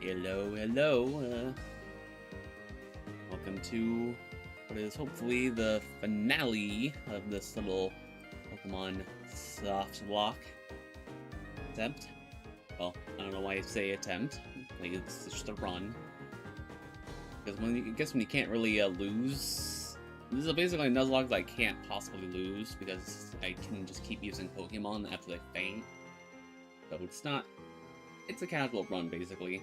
Hello, hello. Welcome to what is hopefully the finale of this little Pokemon Soft-Locke attempt. Well, I don't know why I say attempt. Like it's just a run. Because I guess when you can't really lose, this is basically a Nuzlocke that I can't possibly lose because I can just keep using Pokemon after they faint. So it's not. It's a casual run basically.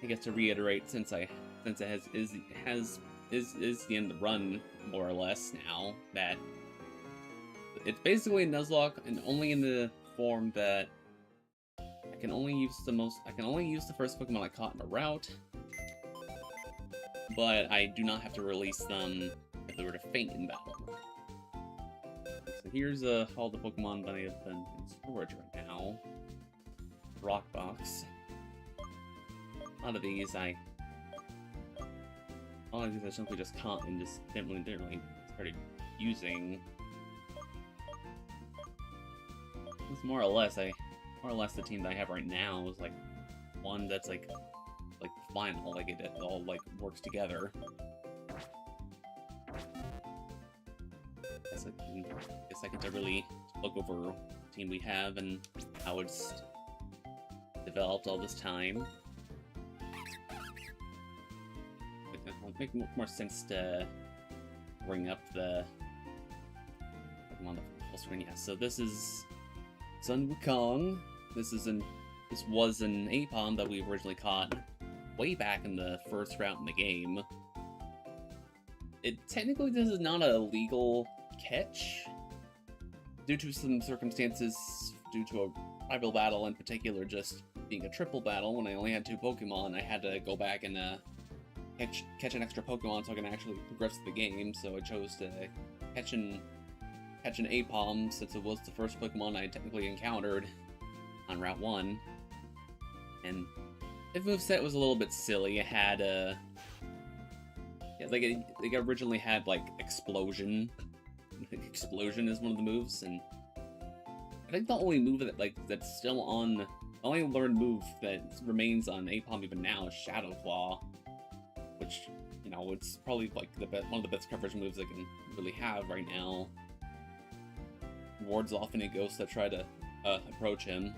I guess to reiterate, since it is the end of the run more or less now, that it's basically a Nuzlocke and only in the form that I can only use the first Pokemon I caught in a route, but I do not have to release them if they were to faint in battle. So here's all the Pokemon that I have in storage right now. Rock box. A lot of these I simply just caught and just didn't really started using. It's more or less the team that I have right now is like one that's like final, like it all like works together. Guess I get to really look over the team we have and how it's developed all this time. It'll make more sense to bring up the Pokemon on the full screen. Yeah, so this is Sun Wukong. This was an Apom that we originally caught way back in the first route in the game. Technically this is not a legal catch due to some circumstances, due to a rival battle in particular just being a triple battle. When I only had 2 Pokemon, I had to go back and catch an extra Pokemon so I can actually progress the game. So I chose to catch an Apom since it was the first Pokemon I technically encountered on Route 1. And the moveset was a little bit silly. It had it originally had like Explosion. Explosion is one of the moves, and I think the only move that's still on, the only learned move that remains on Apom even now is Shadow Claw, which, you know, it's probably like one of the best coverage moves I can really have right now. Wards off any ghosts that try to approach him.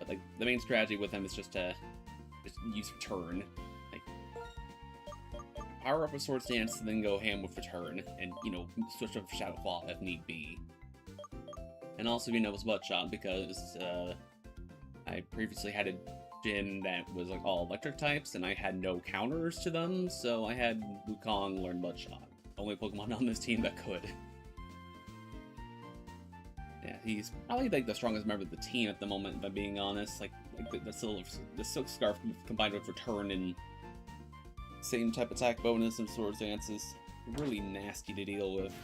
But like the main strategy with him is just to use Return. Like power up with Swords Dance and then go ham with Return, and you know, switch up Shadow Claw if need be. And also, you know, with Buttshot because I previously had a gym that was like all electric types, and I had no counters to them, so I had Wukong learn Buttshot. Only Pokemon on this team that could. Yeah, he's probably like the strongest member of the team at the moment, if I'm being honest. Like the Silk Scarf combined with Return and same type attack bonus and Swords Dance is really nasty to deal with.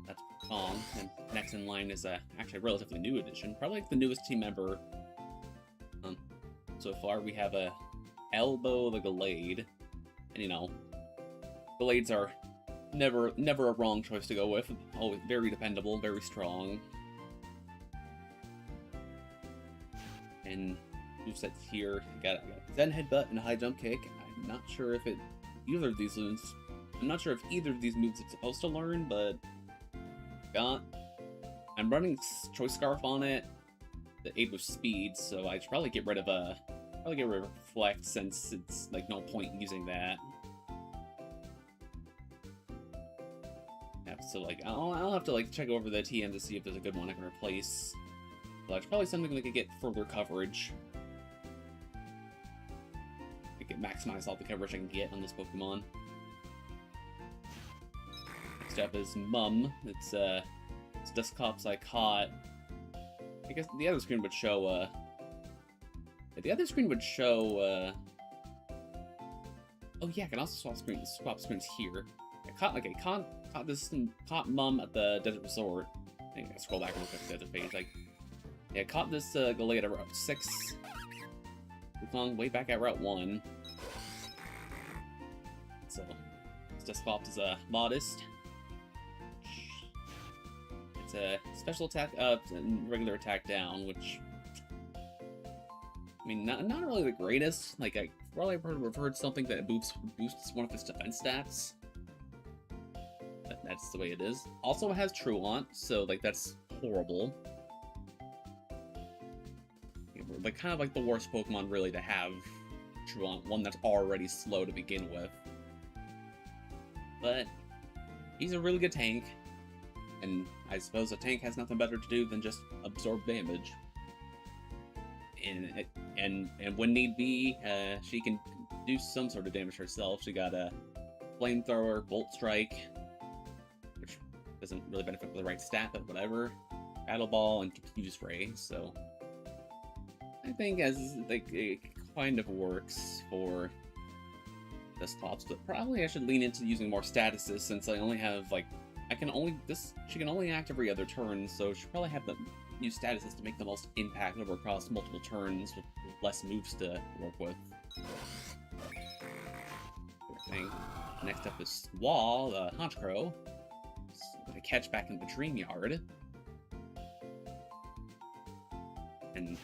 That's Wukong, and next in line is actually a relatively new addition, probably like the newest team member. So far we have a Elbow the Gallade, and you know, Gallades are never a wrong choice to go with. Always very dependable, very strong. And movesets here, got Zen Headbutt and High Jump Kick. I'm not sure if either of these moves it's supposed to learn, but I'm running Choice Scarf on it to aid with speed, so I should probably get rid of Reflect since it's like no point using that. Yeah, so like I'll have to like check over the TM to see if there's a good one I can replace. But it's probably something that could get further coverage. I can maximize all the coverage I can get on this Pokemon. Next up is Mum. It's Dusclops I caught. I guess the other screen would show oh yeah, I can also swap screens here. I caught Mum at the Desert Resort. I think I scroll back and look at the other page. Like, yeah, caught this Gallade at Route 6. Wukong way back at Route 1. So, this Dusclops is modest. It's a special attack up and regular attack down, which mean, not really the greatest. Like, I probably preferred something that boosts one of its defense stats. That's the way it is. Also, it has Truant, so, like, that's horrible. Like, kind of like the worst Pokemon, really, to have Truant. One that's already slow to begin with. But he's a really good tank. And I suppose a tank has nothing better to do than just absorb damage. And when need be, she can do some sort of damage herself. She got a Flamethrower, Bolt Strike, which doesn't really benefit with the right stat, but whatever. Battle Ball and Confuse Ray, so I think it kind of works for the stops, but probably I should lean into using more statuses since I only have like she can only act every other turn, so she probably have the use statuses to make the most impact over across multiple turns with less moves to work with. Thing. Next up is Squall, the Honchkrow. I catch back in the Dream Yard. And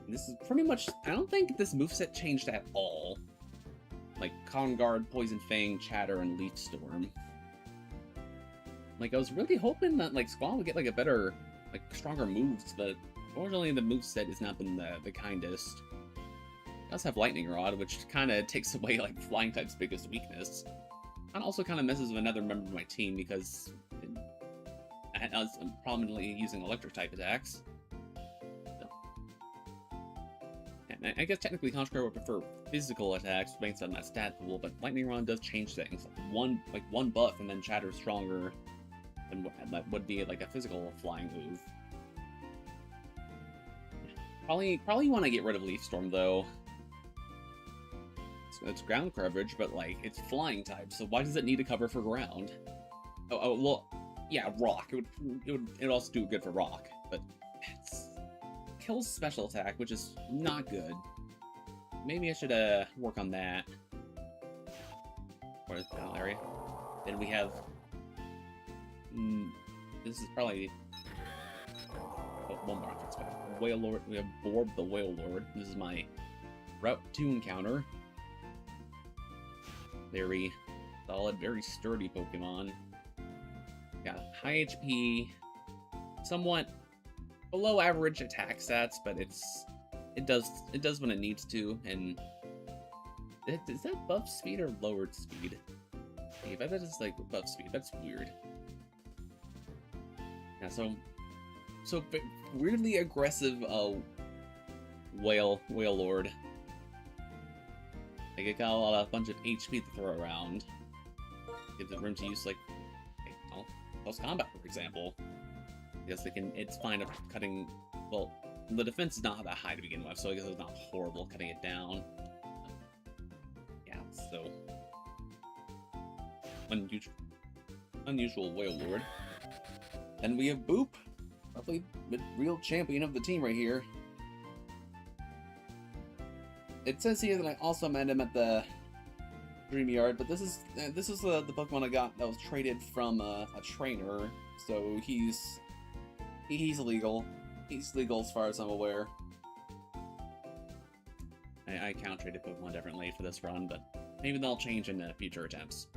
this is pretty much, I don't think this moveset changed at all. Like Con Guard, Poison Fang, Chatter, and Leaf Storm. Like, I was really hoping that, like, Squall would get, like, a better, like, stronger moves, but unfortunately the moveset has not been the kindest. I also have Lightning Rod, which kind of takes away, like, Flying type's biggest weakness. And also kind of messes with another member of my team because I was prominently using Electric type attacks. So. And I guess technically Honchkrow would prefer physical attacks based on that stat pool, but Lightning Rod does change things. One buff and then Chatter's stronger. And that would be like a physical flying move. Probably want to get rid of Leaf Storm though. It's ground coverage, but like it's flying type, so why does it need to cover for ground? Oh well, yeah, rock. It would also do good for rock, but it kills special attack, which is not good. Maybe I should work on that. Where's the battle area? Then we have. This is probably one more offense. Whale Lord. We have Borb the Whale Lord. This is my Route 2 encounter. Very solid, very sturdy Pokemon. Got high HP, somewhat below average attack stats, but it does when it needs to. And is that buff speed or lowered speed? I bet that is like buff speed. That's weird. Yeah, so weirdly aggressive Whale Lord. Like, it got a bunch of HP to throw around. Gives it room to use, like, close combat, for example. Because it's fine of cutting, well, the defense is not that high to begin with, so I guess it's not horrible cutting it down. Yeah, so. Unusual Whale Lord. And we have Boop, probably the real champion of the team right here. It says here that I also met him at the Dream Yard, but this is the Pokemon I got that was traded from a trainer, so he's legal. He's legal as far as I'm aware. I count traded Pokemon differently for this run, but maybe they'll change in future attempts.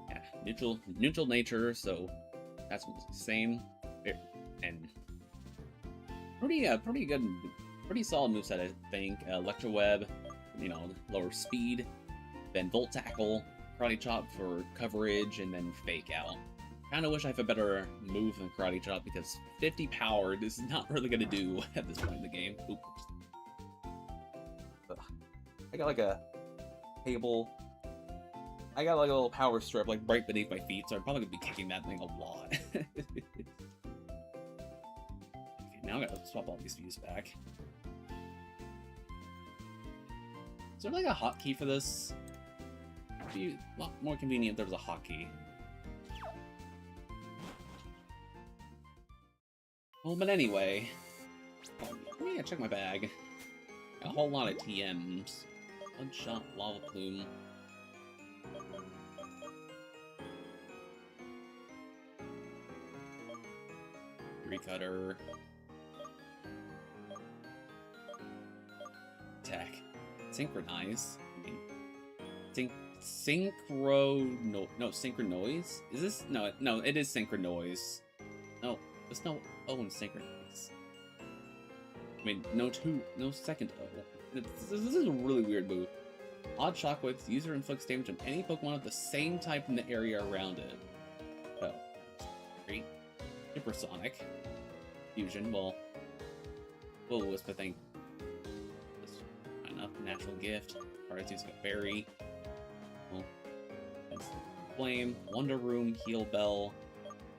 Yeah, neutral nature, so that's the same, and pretty good. Pretty solid moveset, I think. Electro Web, lower speed, then Volt Tackle, Karate Chop for coverage, and then Fake Out. Kinda wish I have a better move than Karate Chop, because 50 power, this is not really gonna do at this point in the game. Oops. I got like a cable. I got like a little power strip like right beneath my feet, so I'm probably gonna be kicking that thing a lot. Okay, now I gotta swap all these views back. Is there like a hotkey for this? It'd be a lot more convenient if there was a hotkey. Well, but anyway, let me check my bag. Got a whole lot of TMs. Bloodshot, Lava Plume. Recutter. attack. Synchronize? I mean, synchronize? Is this? No, it is synchronize. No, there's no O in synchronize. I mean, no second O. This is a really weird move. Odd shockwaves, the user inflicts damage on any Pokemon of the same type in the area around it. Oh, great. Supersonic. Fusion, well, Will-O-Wisp, I think. Enough natural gift. Party's got Berry. Well, Flame, Wonder Room, Heal Bell,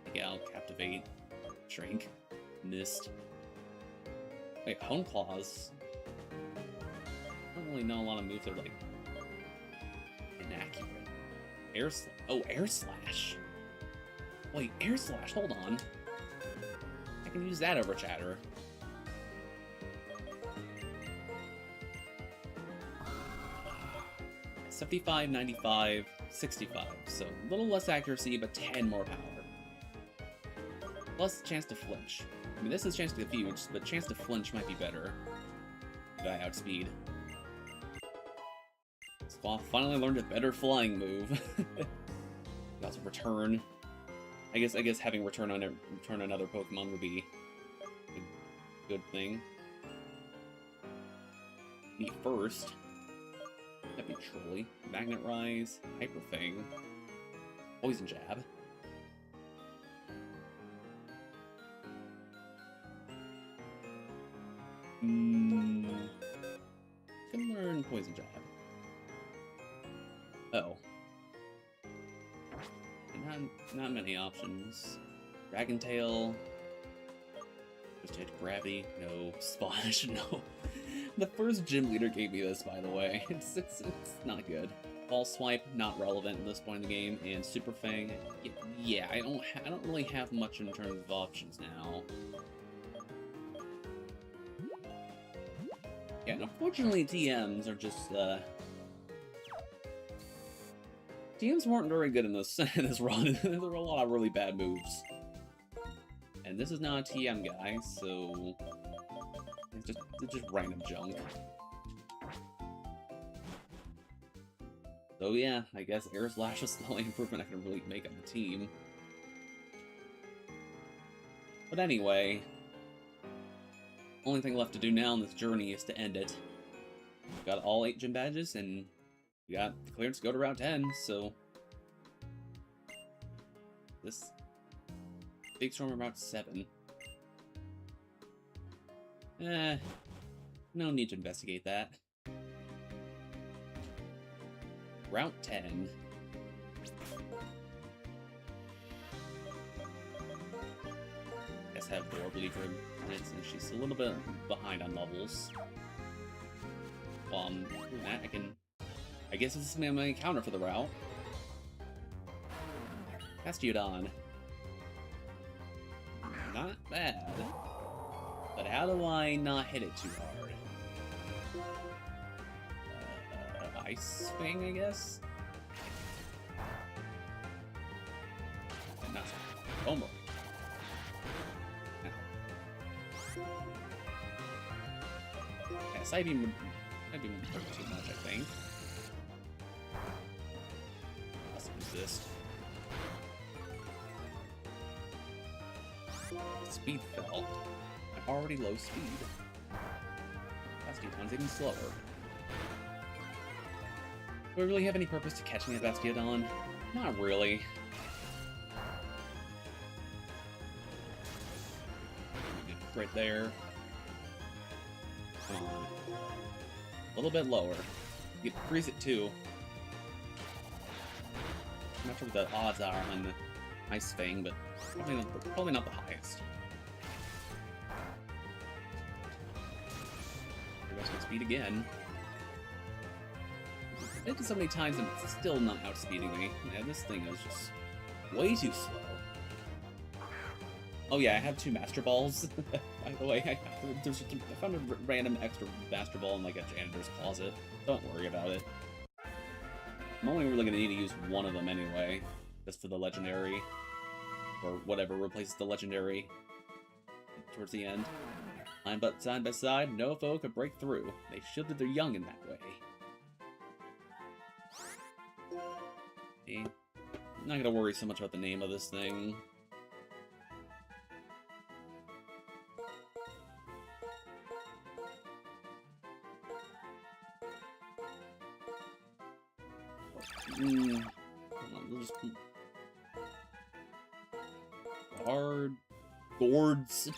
Dig Out, Captivate, Shrink, Mist. Wait, Hone Claws. I don't really know a lot of moves that are like inaccurate. Air Slash. Wait, Air Slash, hold on. I can use that over Chatter. 75, 95, 65. So a little less accuracy, but 10 more power. Plus chance to flinch. I mean, this is chance to confuse, but chance to flinch might be better. Guy outspeed. Squall finally learned a better flying move. Also return. I guess having return another Pokemon would be a good thing. Me first. That'd be Trolley. Magnet Rise, Hyper Fang, Poison Jab. Can learn Poison Jab. Oh. Not many options. Dragon Tail. Just hit Gravity. No. Splash. No. The first gym leader gave me this, by the way. It's not good. Ball Swipe, not relevant at this point in the game, and Super Fang. Yeah, I don't really have much in terms of options now. Yeah, and unfortunately, TMs are just TMs weren't very good in this run. There were a lot of really bad moves, and this is not a TM guy, so. It's just random junk. So yeah, I guess Air Slash is the only improvement I can really make on the team. But anyway, only thing left to do now on this journey is to end it. We've got all 8 gym badges, and we got the clearance to go to Route 10, so... This... Big Storm Route 7. No need to investigate that. Route 10. Guess have Borbly for minutes, and she's a little bit behind on levels. While I'm doing that, I guess this is my encounter for the route. Bastiodon. Not bad. But how do I not hit it too hard? Ice Fang, I guess? And that's almost. Yeah, Side Beam might be too much, I think. Let's resist. Speed fell. Already low speed. Bastiodon's even slower. Do I really have any purpose to catching a Bastiodon? Not really. Right there. Come on. A little bit lower. You can freeze it too. I'm not sure what the odds are on the Ice Fang, but probably not the highest. Speed again. I did it so many times and it's still not outspeeding me. Yeah, this thing is just way too slow. Oh yeah, I have 2 Master Balls. By the way, I found a random extra Master Ball in like a janitor's closet. Don't worry about it. I'm only really gonna need to use one of them anyway, just for the legendary, or whatever replaces the legendary towards the end. But side by side, no foe could break through. They shielded their young in that way. Okay. I'm not gonna worry so much about the name of this thing. Hold on, we'll just... Hard... Gourds.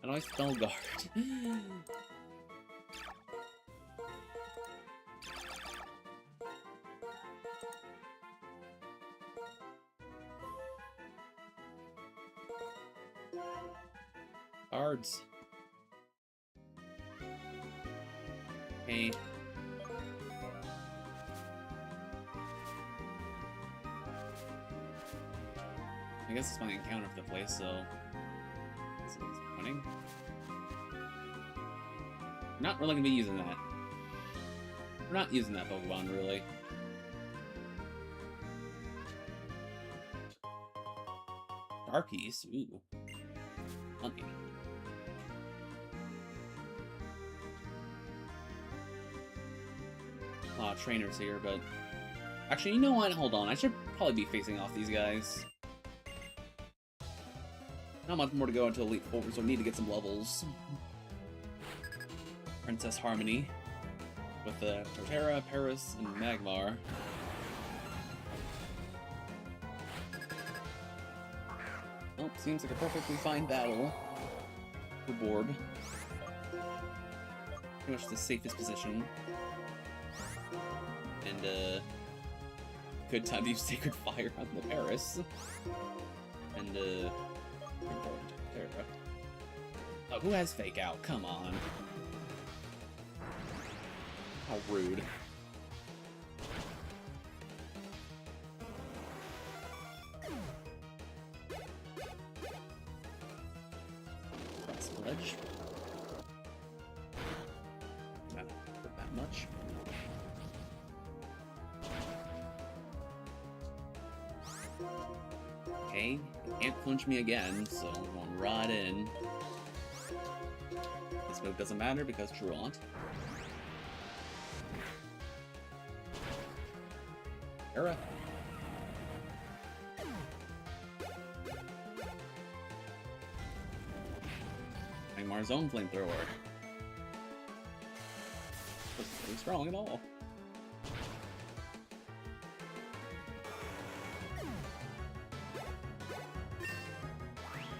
How do I spell guard? Guards. Okay. I guess it's my encounter for the place, so... It's winning. Not really gonna be using that. We're not using that Pokemon, really. Darkies? Ooh. Funky. Trainers here, but... Actually, you know what? Hold on. I should probably be facing off these guys. Not much more to go until Elite Four, so I need to get some levels. Princess Harmony. With Torterra, Paris, and Magmar. Well, seems like a perfectly fine battle for Borb. Pretty much the safest position. And, good time to use Sacred Fire on the Paris. And, oh, who has Fake Out? Come on. How rude. Sledge. Not that much. Okay, can't punch me again, so I'm going right in. This move doesn't matter because Truant. Era. Magmar's own flamethrower. Wasn't really strong at all.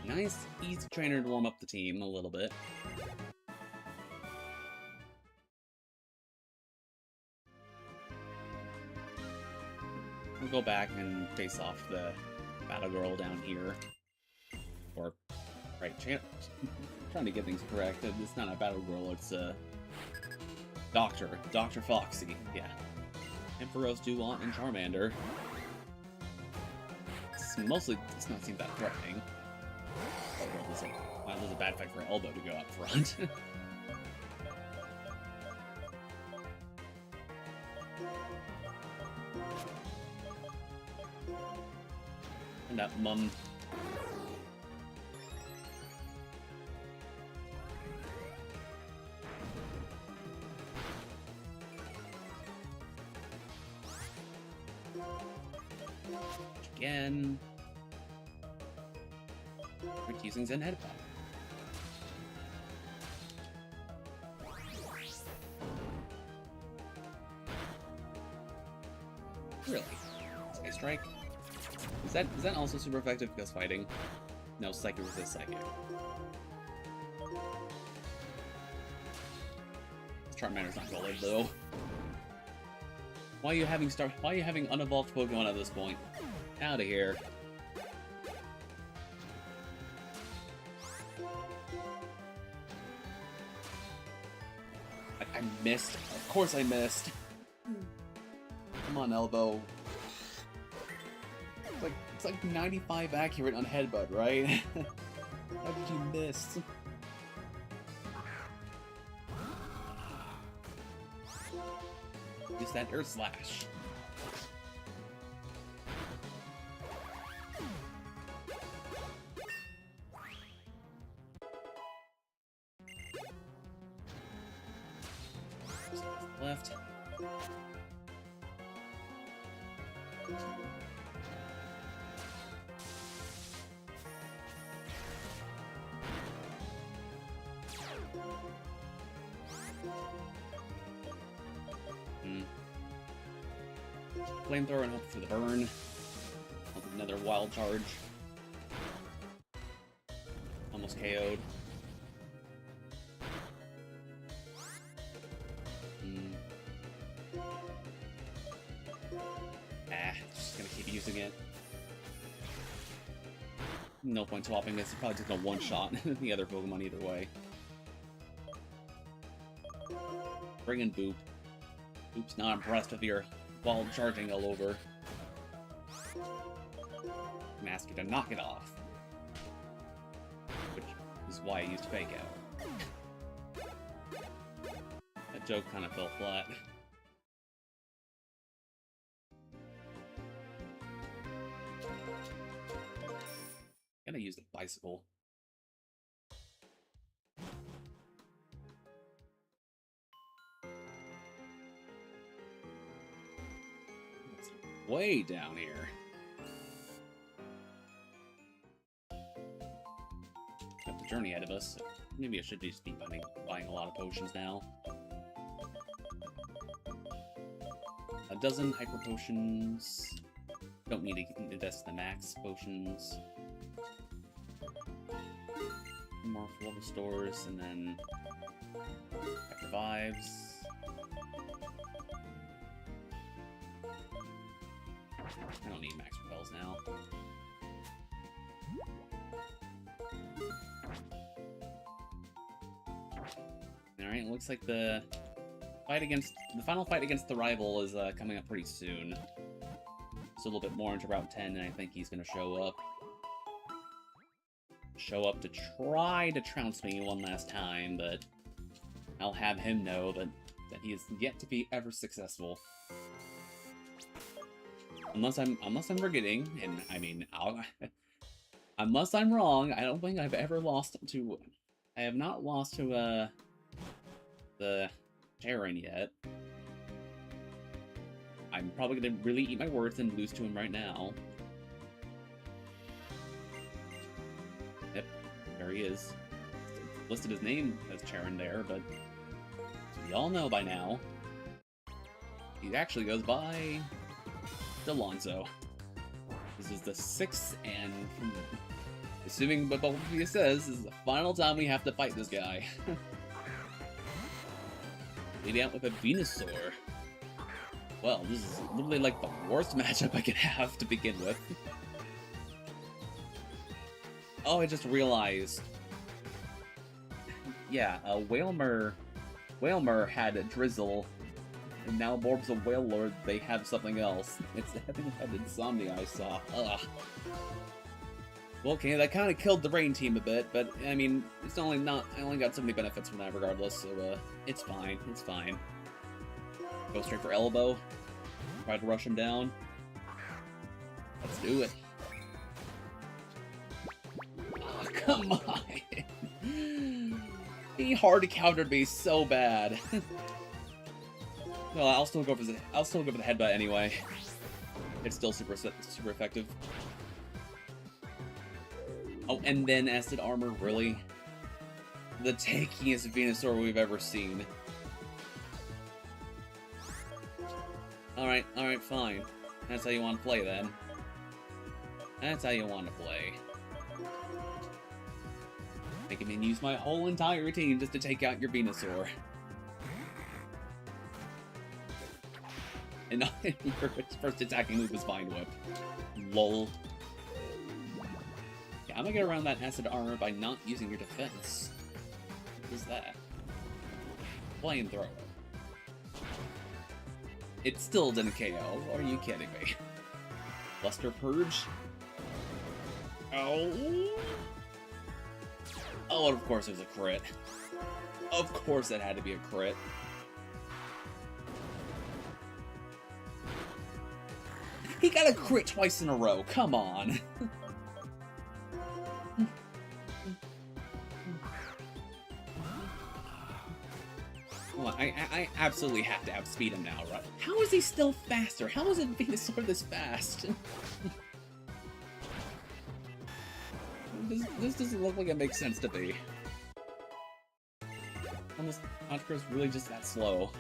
Nice, easy trainer to warm up the team a little bit. We'll go back and face off the Battle Girl down here. Or, right, trying to get things correct. It's not a Battle Girl, it's a Dr. Foxy, yeah. Ampharos, Duant, and Charmander. Mostly does not seem that threatening. Well, there's a bad fight for Elbow to go up front. And that mum. Again. Using Zen Headbutt. Really? Sky Strike? Is that also super effective because fighting? No, Psychic resists Psychic. Charmander's not gonna live though. Why are you having unevolved Pokemon at this point? Out of here. I missed. Of course I missed. Come on, Elbow. It's like 95 accurate on Headbutt, right? How did you miss? Use that Earth Slash. Flamethrower and hope for the burn. Another wild charge. Almost KO'd. Just gonna keep using it. No point swapping this. It's probably just a one-shot the other Pokemon either way. Bring in Boop. Boop's not impressed with your wild charging all over. I'm asking you to knock it off. Which is why I used Fake Out. That joke kind of fell flat. Gotta use the bicycle. It's way down here. Got the journey ahead of us. Maybe I should just be buying a lot of potions now. A dozen hyper potions. Don't need to invest in the max potions. More level stores, and then revives. I don't need max repels now. Alright, looks like the final fight against the rival is coming up pretty soon. It's a little bit more into Route 10, and I think he's gonna show up to try to trounce me one last time, but I'll have him know that he is yet to be ever successful. Unless I'm forgetting, and I mean, unless I'm wrong, I don't think I've ever lost to. I have not lost to the Terran yet. I'm probably gonna really eat my words and lose to him right now. Yep, there he is. It's listed his name as Charon there, but as we all know by now, he actually goes by Alonso. This is the 6th, and assuming what Wikipedia says, this is the final time we have to fight this guy. Leading out with a Venusaur. Well, this is literally like the worst matchup I could have to begin with. Oh, I just realized. Yeah, Wailmer had Drizzle, and now Morb's a Wailord, they have something else. I think it had Insomnia I saw. Ugh. Well, okay, that kind of killed the Rain team a bit, but, I mean, I only got so many benefits from that regardless, so, it's fine, it's fine. Go straight for Elbow. Try to rush him down. Let's do it. Oh, come on! He hard countered me so bad. Well, I'll still go for the headbutt anyway. It's still super effective. Oh, and then Acid Armor, really? The tankiest Venusaur we've ever seen. Alright, fine. That's how you want to play, then. That's how you want to play. Making me use my whole entire team just to take out your Venusaur. And your first attacking move is Vine Whip. Lol. Yeah, I'm gonna get around that Acid Armor by not using your defense. What is that? Flamethrower. It still didn't KO. Are you kidding me? Luster Purge? Oh! Oh, of course it was a crit. Of course it had to be a crit. He got a crit twice in a row. Come on. Well, I absolutely have to outspeed him now, right? How is he still faster? How is it Venusaur this fast? This doesn't look like it makes sense to me. Almost, Ochro's really just that slow.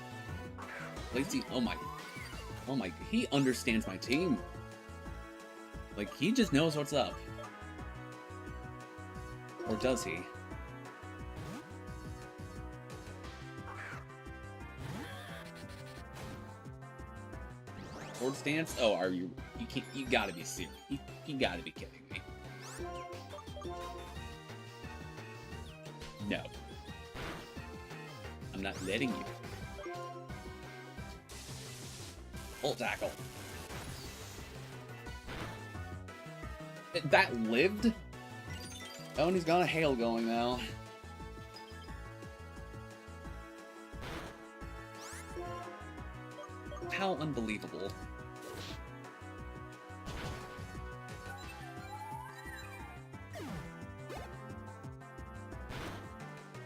Lacey, oh my, he understands my team. Like, he just knows what's up. Or does he? Sword stance? Oh, are you can't, you gotta be serious. You gotta be kidding me. No. I'm not letting you. Full tackle. That lived? Oh, and he's got a hail going now. How unbelievable.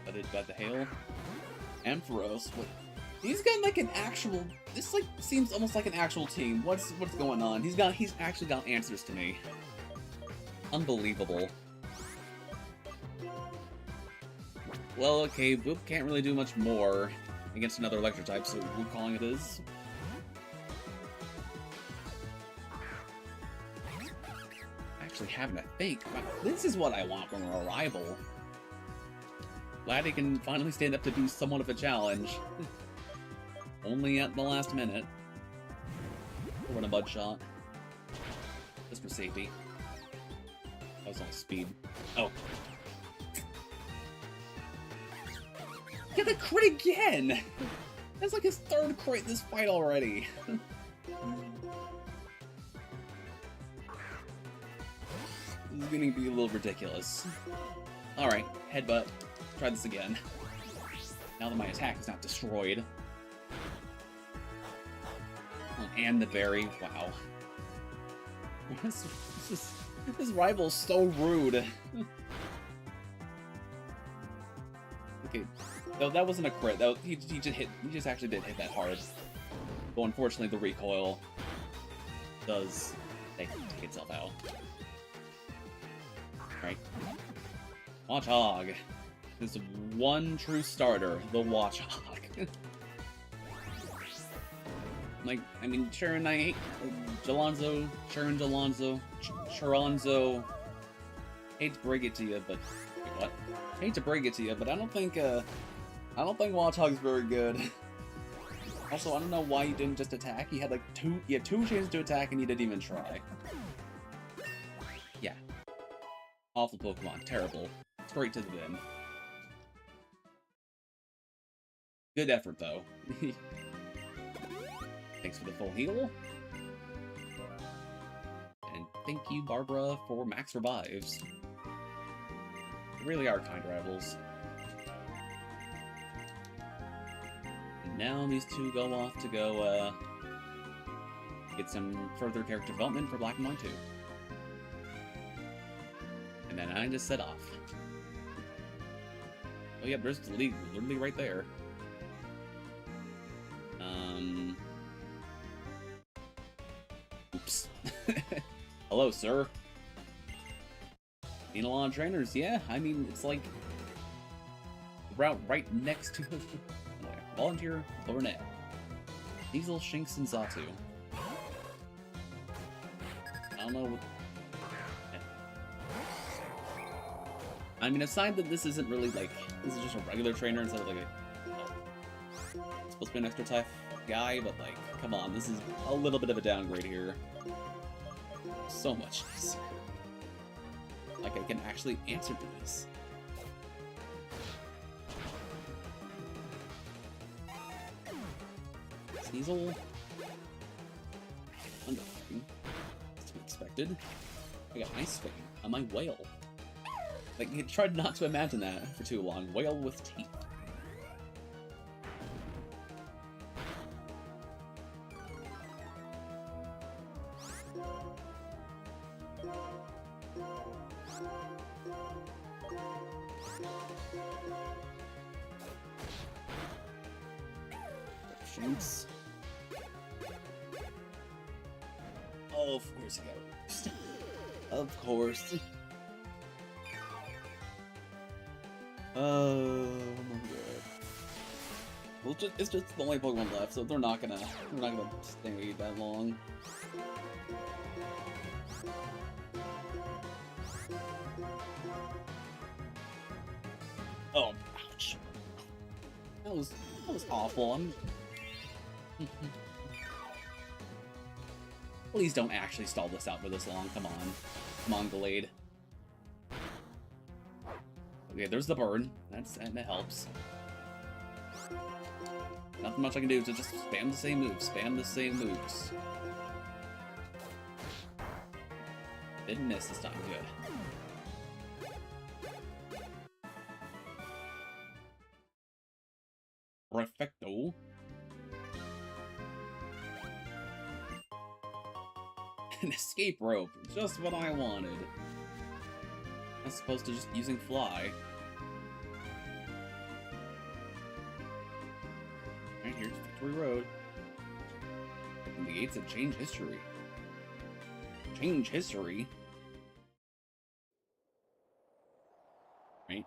But it got the hail. Ampharos, what? He's got like an actual. This like seems almost like an actual team. What's going on? He's actually got answers to me. Unbelievable. Well, okay, Boop can't really do much more against another electric type, so we're calling it is. Actually having to think. Wow, this is what I want from a rival. Glad he can finally stand up to be somewhat of a challenge. Only at the last minute. Run a mud shot. Just for safety. That was all speed. Oh. Get the crit again! That's like his third crit this fight already. This is gonna be a little ridiculous. Alright, headbutt. Try this again. Now that my attack is not destroyed. Oh, and the berry. Wow. This rival's so rude. Okay. No, that wasn't a crit. That was, he just actually did hit that hard. But unfortunately, the recoil does take itself out. Right. Watchog. This one true starter, the Watchog. Like, I mean, Sharon, I hate Jalonzo, Sharon Jalonzo, Charonzo. Hate to break it to you, but wait, what? Hate to break it to you, but I don't think Watchog's very good. Also, I don't know why you didn't just attack. He had like two chances to attack and you didn't even try. Yeah. Awful Pokemon. Terrible. Straight to the bin. Good effort, though. Thanks for the full heal. And thank you, Barbara, for max revives. They really are kind rivals. And now these two go off to go, get some further character development for Black and White 2. And then I just set off. Oh yeah, there's the league literally right there. Oops. Hello, sir. Need a lot of trainers, yeah. I mean, it's like the route right next to Volunteer, Lornet, Diesel, Shinx, and Xatu. I don't know what... I mean, aside that this isn't really like... This is just a regular trainer instead of like a... supposed to be an extra type guy, but like, come on, this is a little bit of a downgrade here. So much easier. Like, I can actually answer to this. Sneasel. Underwhelming. That's to be expected. I got Ice Fang on my whale. Like, I tried not to imagine that for too long. Whale with teeth. Jinx. Oh, of course I got reversed. Of course. Oh my god. Well, it's just the only Pokemon left, so they're not gonna stay that long. Oh, ouch. That was awful. Please don't actually stall this out for this long. Come on. Come on, Glade. Okay, there's the burn. That helps. Nothing much I can do to just spam the same moves. Spam the same moves. Didn't miss this time. Good. Perfecto. An escape rope. Just what I wanted. As opposed to just using fly. Right here's Victory Road. And the gates of change history. Change history? Right.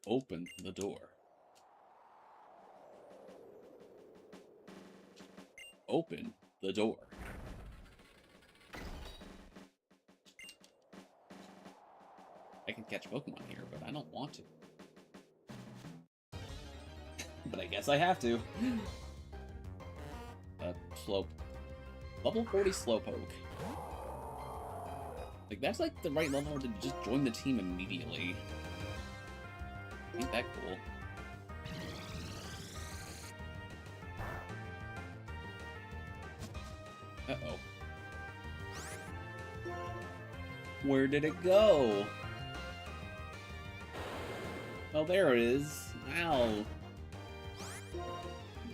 Open the door. Open the door. I can catch Pokemon here, but I don't want to. But I guess I have to. Level 40 Slowpoke. Like, that's like the right level to just join the team immediately. Ain't that cool? Uh-oh. Where did it go? Oh, there it is. Ow.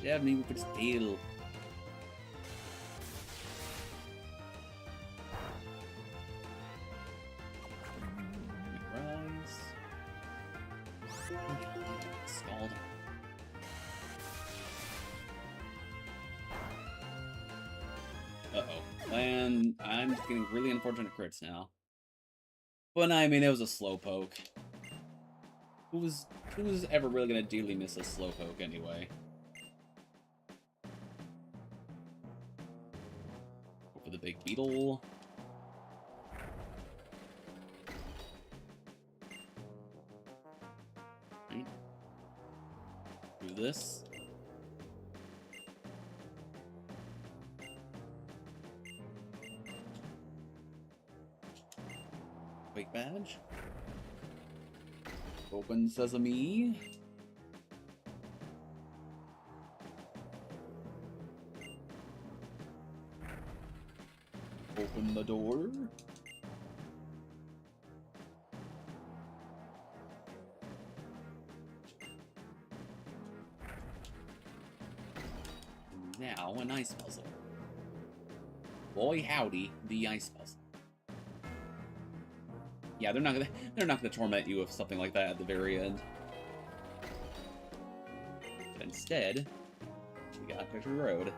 Jab me with its tail. Rise. Scald. Uh-oh. And I'm just getting really unfortunate crits now. But I mean, it was a Slowpoke. Who's ever really gonna dearly miss a Slowpoke anyway? Go for the big beetle. Right. Do this. Wake badge. Open sesame. Open the door. Now an ice puzzle. Boy howdy, the ice puzzle. Yeah, they're not gonna torment you with something like that at the very end. But instead, we got Victory Road.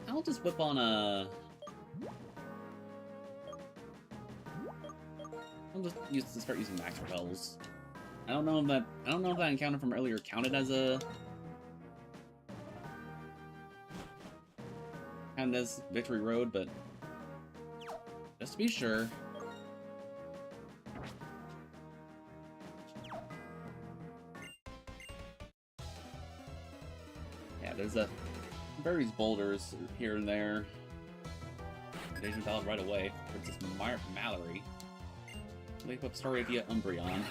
I'll just whip on a. I'll just start using max repels. I don't know if that encounter from earlier counted as Victory Road, but just to be sure. Yeah, there's various boulders here and there. Invasion Ballad right away. Princess Mallory. Wake up Staravia Umbreon.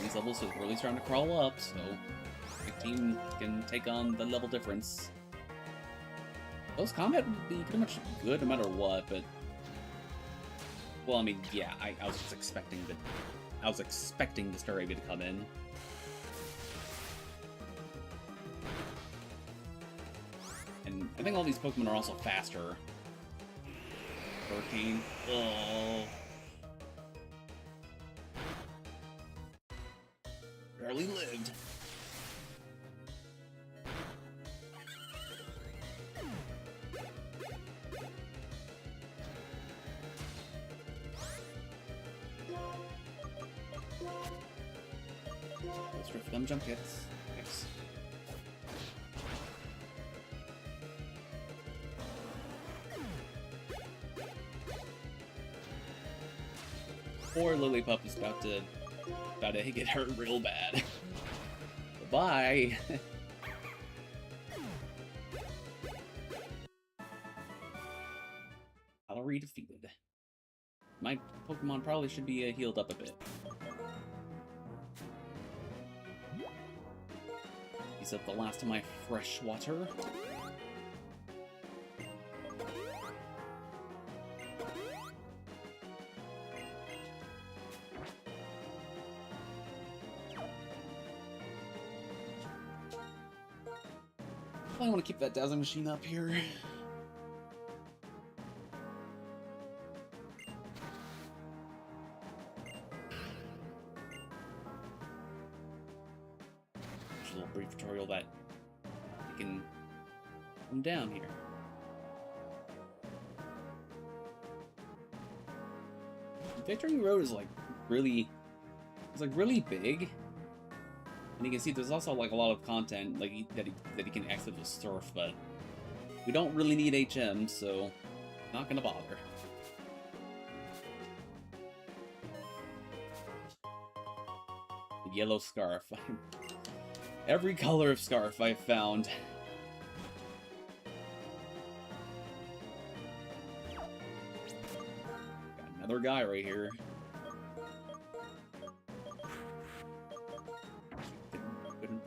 These levels are really starting to crawl up, so the team can take on the level difference. Close combat would be pretty much good no matter what, but... Well, I mean, yeah, I was just expecting that I was expecting the Staraptor to come in. And I think all these Pokemon are also faster. Hurricane. Oh. Barely lived. Let's rip them jump kits. Thanks. Poor Lillipup is about to get hurt real bad. Bye. Gallery defeated. My Pokemon probably should be healed up a bit. Use up the last of my fresh water. I want to keep that Dazzling Machine up here. Just a little brief tutorial that you can come down here. Victory Road is like really, it's like really big. And you can see there's also like a lot of content like that he can exit with Surf, but we don't really need HM, so not gonna bother. The yellow scarf. Every color of scarf I've found. Got another guy right here.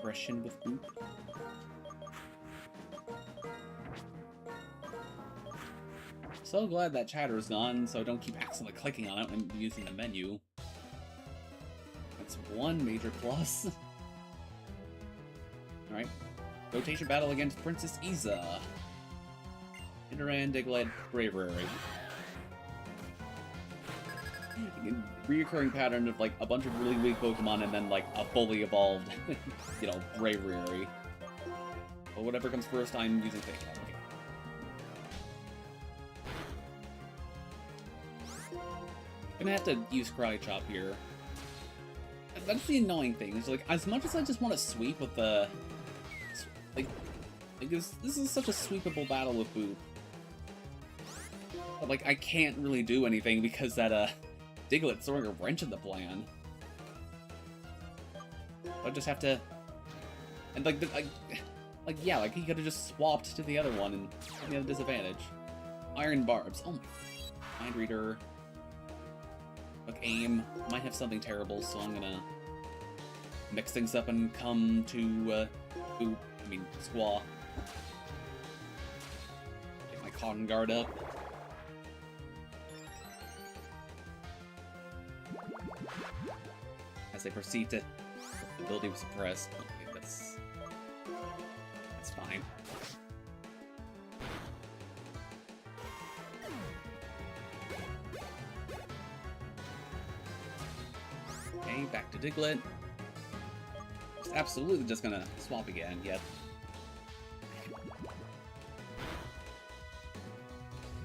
Impression with Boop. So glad that chatter's gone, so I don't keep accidentally clicking on it when using the menu. That's one major plus. Alright. Rotation battle against Princess Iza. Nidoran, Diglett, Bravery. Reoccurring pattern of like a bunch of really weak Pokemon and then like a fully evolved, you know, Bravery. But whatever comes first, I'm using Fake Out. Okay. Gonna have to use Karate Chop here. That's the annoying thing. It's like as much as I just want to sweep with the like this is such a sweepable battle with Boop. But like I can't really do anything because that Diglett's throwing a wrench in the plan. I just have to, and like yeah, like he could have just swapped to the other one and he had a disadvantage. Iron Barbs. Oh my. Mind Reader. Look, aim. Might have something terrible, so I'm gonna mix things up and come to Squaw. Get my Cotton Guard up. As they proceed to... The ability was suppressed. Okay, that's fine. Okay, back to Diglett. It's absolutely just gonna swap again, yep.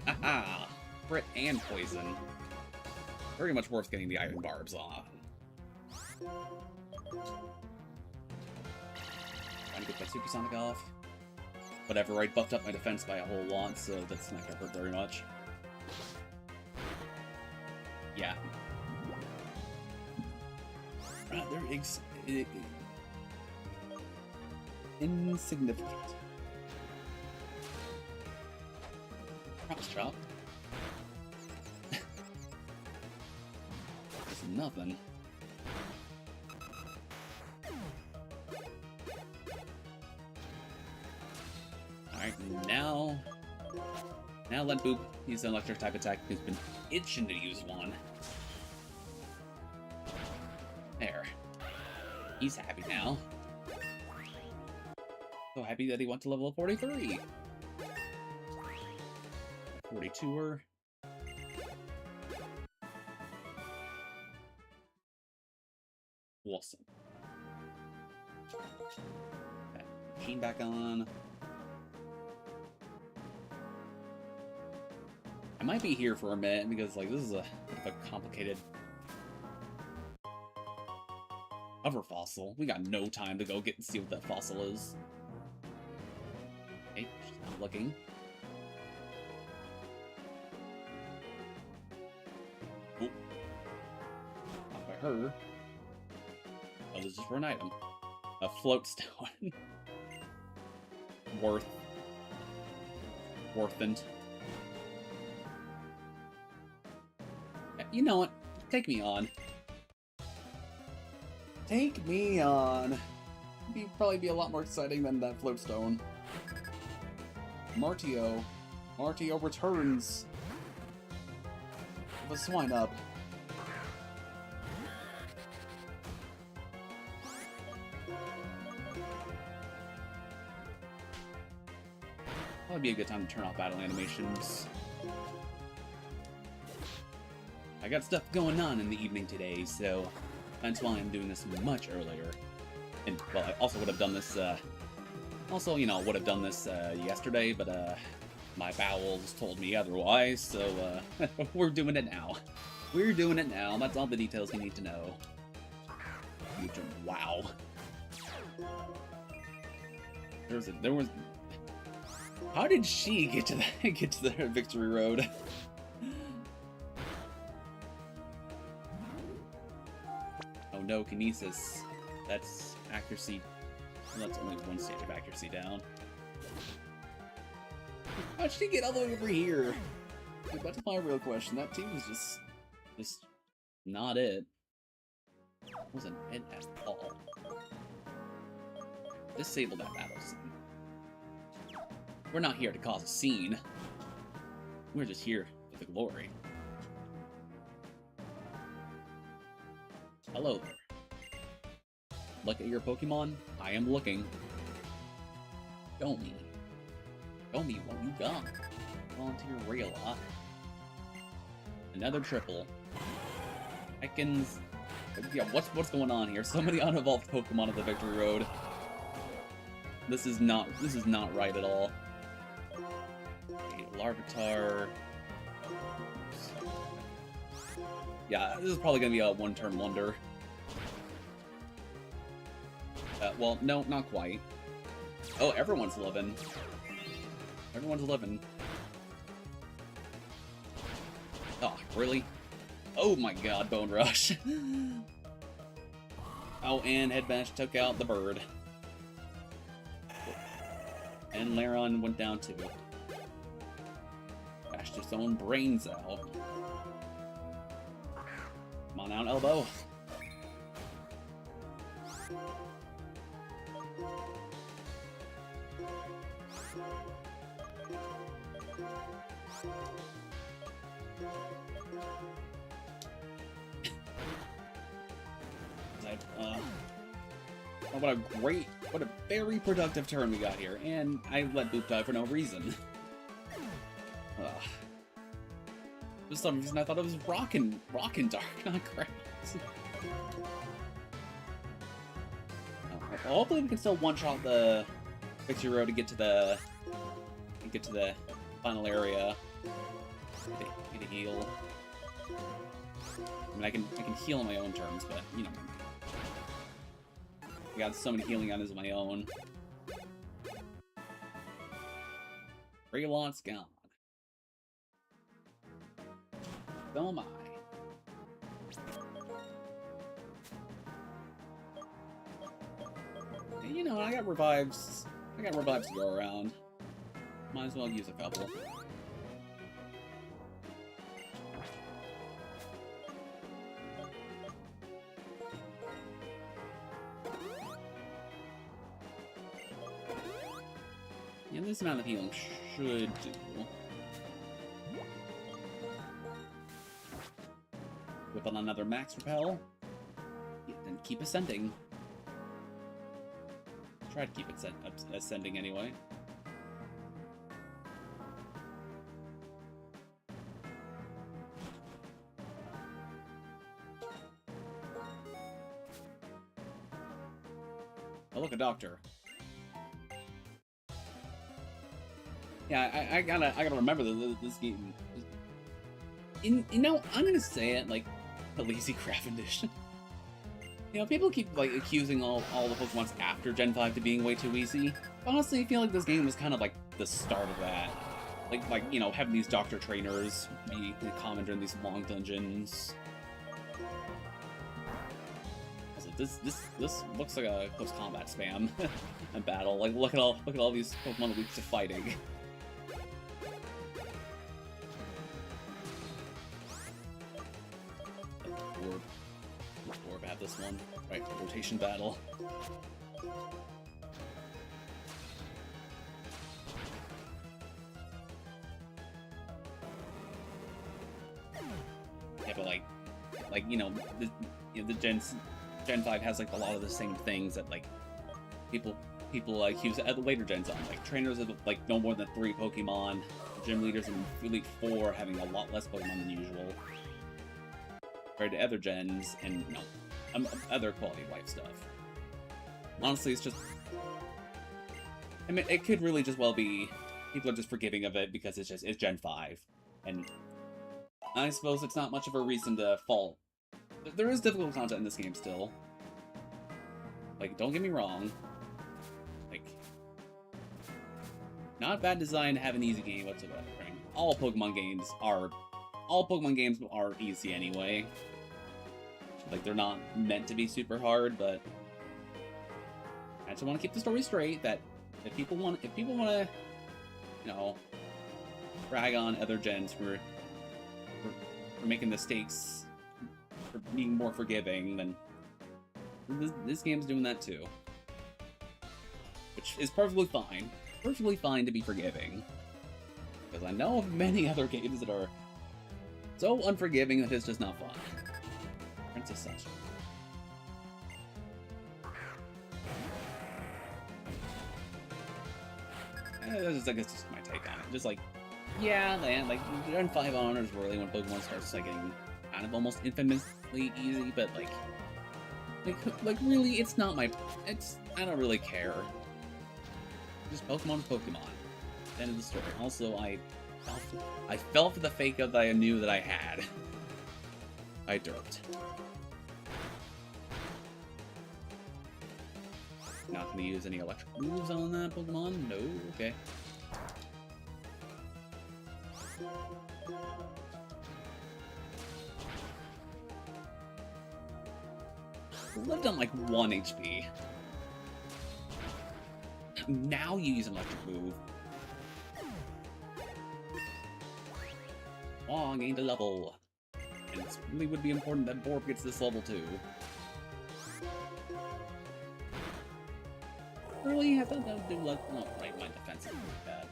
Haha! Crit and poison. Very much worth getting the Iron Barbs off. Trying to get my Supersonic off. Whatever, I buffed up my defense by a whole lot, so that's not gonna hurt very much. Yeah. Rather insignificant. Cross chop. That's nothing. Alright, now let Boop use an electric type attack. He's been itching to use one. He's happy now. So happy that he went to level 43. 42er. Awesome. Okay, machine back on. I might be here for a minute because, like, this is a bit of a complicated other fossil. We got no time to go get and see what that fossil is. Okay, she's not looking. Oh. Not by her. Oh, this is for an item. A float stone. Worthened. You know what? Take me on. Take me on. It'd probably be a lot more exciting than that floatstone. Martio. Martio returns. With a swine up. Probably be a good time to turn off battle animations. I got stuff going on in the evening today, so that's why I'm doing this much earlier. And, well, I also would have done this, would have done this yesterday, but my bowels told me otherwise, so we're doing it now. We're doing it now. That's all the details you need to know. Wow. There was. How did she get to the victory road? Oh no, kinesis. That's accuracy. Well, that's only one stage of accuracy down. How'd she get all the way over here? Like, that's my real question. That team was just not it. Wasn't it at all. Disable that battle scene. We're not here to cause a scene. We're just here for the glory. Hello there. Look at your Pokemon? I am looking. Show me. Show me what you got. Volunteer Raylock. Another triple. Ekans. Yeah, what's going on here? So many unevolved Pokemon at the Victory Road. This is not right at all. Okay, Larvitar. Yeah, this is probably gonna be a one-turn wonder. Well, no, not quite. Oh, everyone's living. Everyone's living. Oh, really? Oh my god, Bone Rush. Oh, and Headbash took out the bird. And Laron went down too. Bashed his own brains out. Come on out, Elbow. Oh, what a very productive turn we got here, and I let Boop die for no reason. For some reason I thought it was Rockin' Dark, not Grass. Well, hopefully we can still one-shot the Victory Road to get to the final area. Get a heal. I mean, I can heal on my own terms, but you know. I got so many healing items of my own. Raylot's gone. So am I. And, you know, I got revives. I got revives to go around. Might as well use a couple. Yeah, this amount of healing should do. Whip on another max repel. And keep ascending. Try to keep it ascending anyway. Oh, look, a doctor. Yeah, I gotta remember this game. You know, I'm gonna say it like a lazy craft edition. You know, people keep like accusing all the Pokemons after Gen 5 to being way too easy. Honestly, I feel like this game was kind of like the start of that. Like you know, having these doctor trainers be common during these long dungeons. Also, this looks like a close combat spam and battle. Like look at all these Pokemon weak to fighting. Orb had this one. Right, rotation battle. Yeah, but like you know, the Gen 5 has like a lot of the same things that like people like use at the later gens on. Like trainers of like no more than 3 Pokemon, gym leaders in Elite 4 having a lot less Pokemon than usual, compared to other gens and you know, other quality of life stuff. Honestly, it's just, I mean, it could really just well be people are just forgiving of it because it's Gen 5, and I suppose it's not much of a reason to fault. There is difficult content in this game still. Like, don't get me wrong. Like, not bad design to have an easy game whatsoever. I mean, all Pokemon games are easy anyway. Like, they're not meant to be super hard, but I just want to keep the story straight that if people want to, you know, brag on other gens for making mistakes, for being more forgiving, then this game's doing that too. Which is perfectly fine. Perfectly fine to be forgiving. Because I know of many other games that are so unforgiving that it's just not fun. Princess Sunshine. I guess just my take on it. Just like, yeah, man, like, Gen 5 honors really when Pokemon starts like getting kind of almost infamously easy, but like really, it's not my, I don't really care. Just Pokemon is Pokemon. End of the story. Also, I fell for the fake out that I knew that I had. I derped. Not gonna use any electric moves on that Pokemon? No? Okay. Lived on like 1 HP. Now you use an electric move. Oh, gained a level. And it really would be important that Borb gets this level too. Really? I thought that would do like, oh, right, my defense is really bad.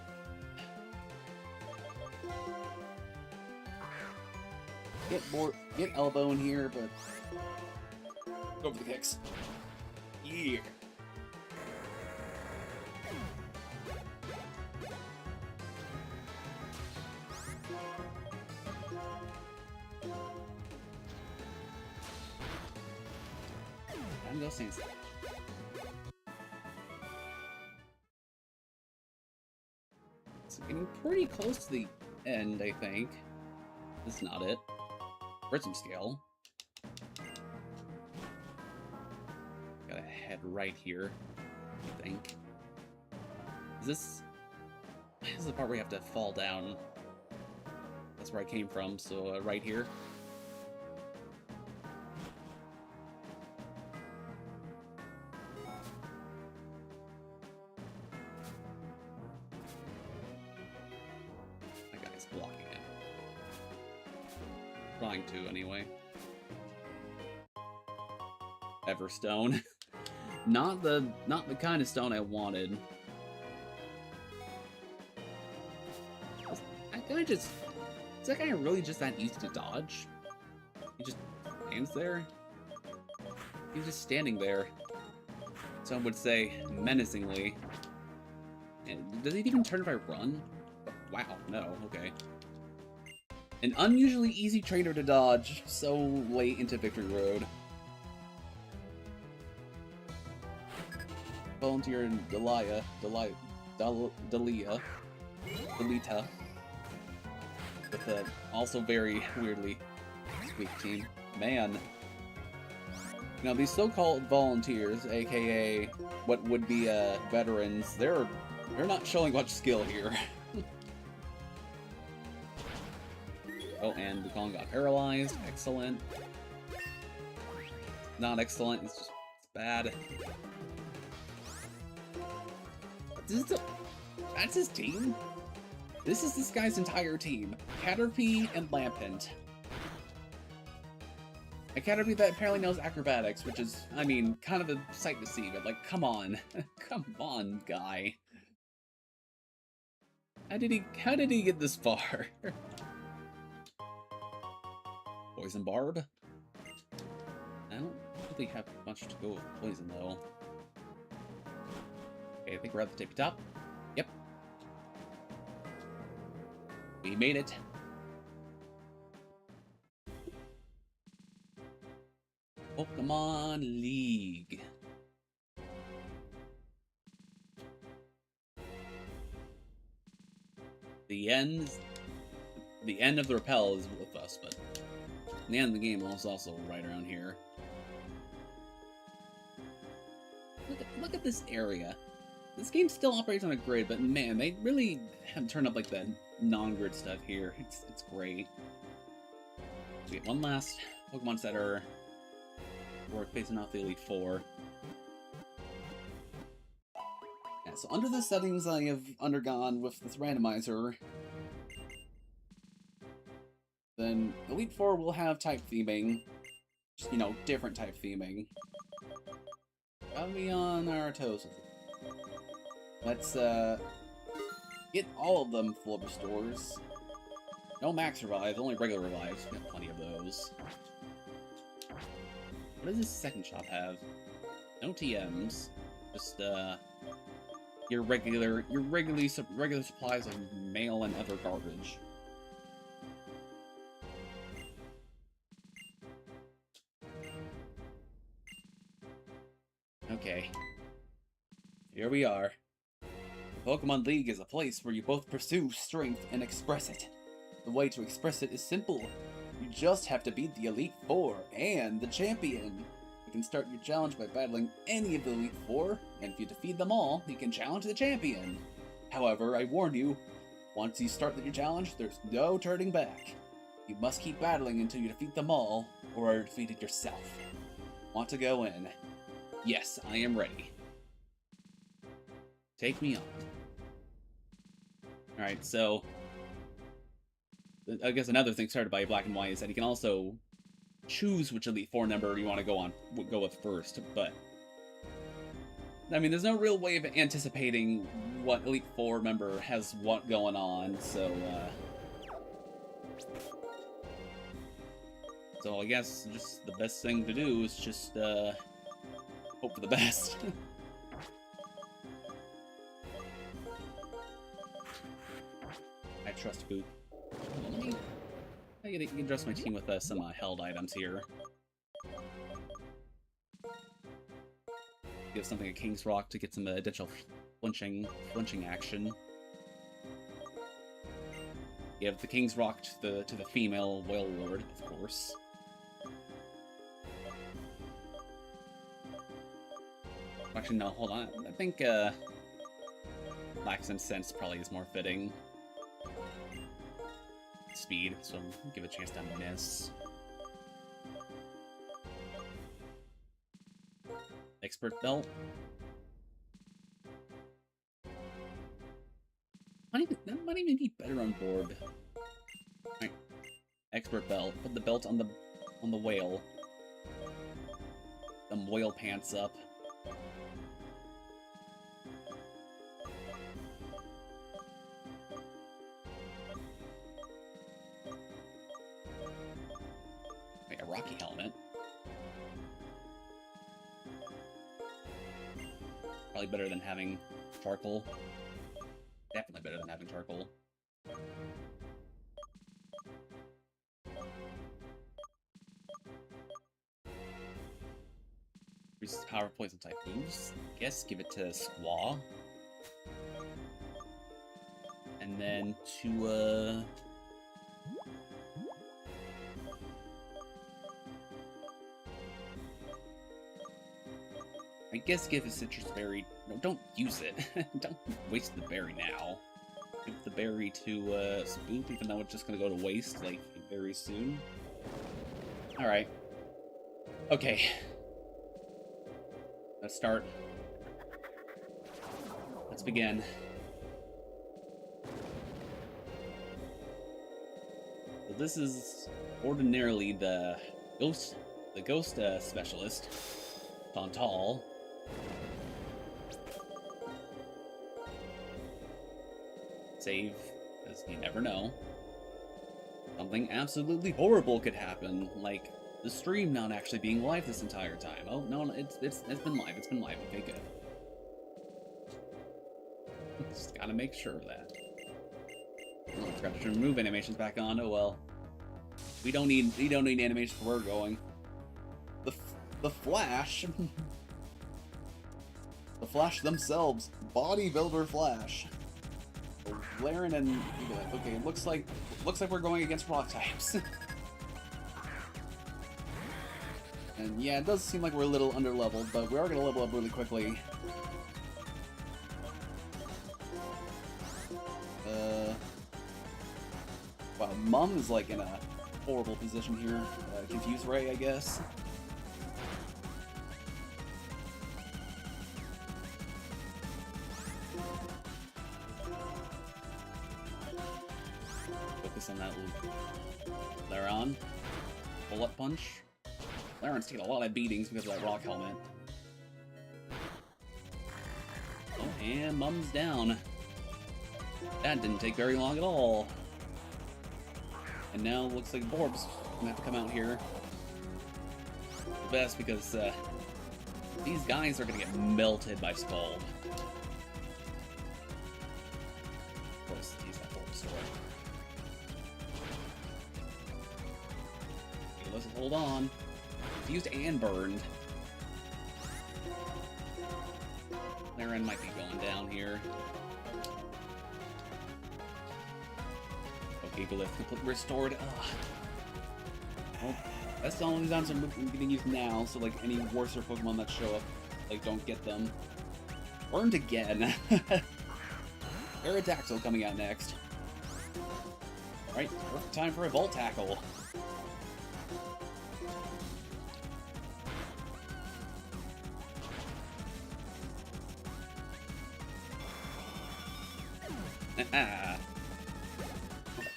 Get elbow in here, but go for the kicks. Yeah. I'm gonna say so. It's getting pretty close to the end, I think. That's not it. Prism scale. Gotta head right here, I think. This is the part where you have to fall down. That's where I came from, so right here. That guy's blocking it. Trying to, anyway. Everstone. Not the kind of stone I wanted. Is that guy really just that easy to dodge? He just stands there? He's just standing there. some would say menacingly. And does it even turn if I run? Oh, wow, no, okay. An unusually easy trainer to dodge so late into Victory Road. Volunteer and Delita. With a also very weirdly squeak team. Man. Now these so-called volunteers, aka what would be veterans, they're not showing much skill here. Oh, and Wukong got paralyzed. Excellent. Not excellent, it's just bad. That's his team? This is this guy's entire team. Caterpie and Lampent. A Caterpie that apparently knows acrobatics, which is, I mean, kind of a sight to see, but like, come on. Come on, guy. How did he get this far? Poison Barb? I don't really have much to go with poison, though. Okay, I think we're at the tippy top. Yep. We made it. Pokemon League. The end of the repel is with us, but the end of the game is also right around here. Look at this area. This game still operates on a grid, but man, they really have turned up like the non-grid stuff here. It's great. We get one last Pokemon Center. We're facing off the Elite Four. Yeah, so under the settings I have undergone with this randomizer, then Elite Four will have type theming. Just, you know, different type theming. Gotta be on our toes with it. Let's, get all of them full of restores. No max revives, only regular revives. We got plenty of those. What does this second shop have? No TMs. Just, your regular supplies of mail and other garbage. Okay. Here we are. The Pokemon League is a place where you both pursue strength and express it. The way to express it is simple. You just have to beat the Elite Four and the champion. You can start your challenge by battling any of the Elite Four, and if you defeat them all, you can challenge the champion. However, I warn you, once you start your challenge, there's no turning back. You must keep battling until you defeat them all, or are defeated yourself. Want to go in? Yes, I am ready. Take me on. Alright, so I guess another thing started by Black and White is that you can also choose which Elite Four number you want to go with first, but I mean, there's no real way of anticipating what Elite Four member has what going on, so I guess just the best thing to do is just hope for the best. I trust Boot. I can address my team with some held items here. Give something a King's Rock to get some additional flinching action. Give the King's Rock to the female Whale Lord, of course. Actually, no, hold on. I think Lax and Sense probably is more fitting. Speed, so give a chance to miss. Expert Belt. That might even be better on board. Right. Expert Belt. Put the belt on the whale. Them whale pants up. Rocky helmet. Probably better than having charcoal. Definitely better than having charcoal. Increases power of poison type moves. Guess give it to Squaw. And then to I guess give a citrus berry. No, don't use it. Don't waste the berry now. Give the berry to Spoop, even though it's just gonna go to waste like very soon. Alright. Okay. Let's start. Let's begin. So this is ordinarily the ghost specialist, Tontal. Save, because you never know. Something absolutely horrible could happen, like the stream not actually being live this entire time. Oh no, it's been live. It's been live. Okay, good. Just gotta make sure of that. Oh, I forgot to remove animations back on. Oh well. We don't need animations where we're going. The Flash. The Flash themselves, bodybuilder Flash. Laren and okay, looks like we're going against rock types. And yeah, it does seem like we're a little underleveled, but we are gonna level up really quickly. Wow, Mum is like in a horrible position here. Confuse Ray, I guess. On that Laron. Bullet punch. Laron's taking a lot of beatings because of that rock helmet. Oh, and Mum's down. That didn't take very long at all. And now it looks like Borb's gonna have to come out here. The best because these guys are gonna get melted by Scald. Of course, use that Borb sword. Let's hold on. Fused and burned. Laren might be going down here. Okay, Glyph completely restored. Ugh. Well, that's the only designs I'm getting used now, so like any worser Pokemon that show up, like don't get them. Burned again. Aerodactyl coming out next. Alright, perfect time for a Volt Tackle.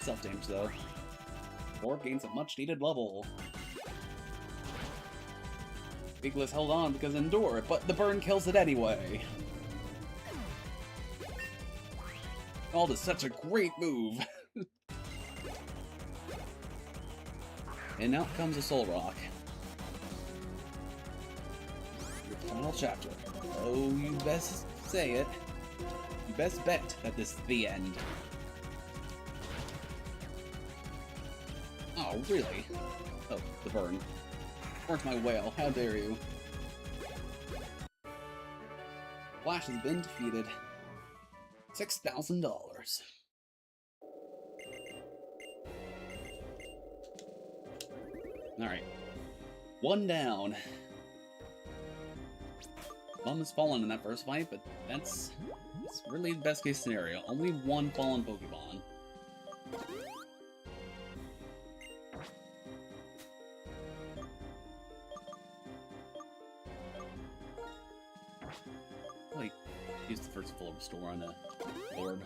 Self-damage though. Orb gains a much-needed level. Biglis held on because Endure, but the burn kills it anyway. Scald is such a great move. And out comes a Soul Rock. Your final chapter. Oh, you best say it. You best bet that this is the end. Oh, really? Oh, the burn. Burnt my whale, how dare you. Flash has been defeated. $6,000. Alright. One down. Mum has fallen in that first fight, but that's really the best case scenario. Only one fallen Pokemon. Like, use the first full restore on the orb.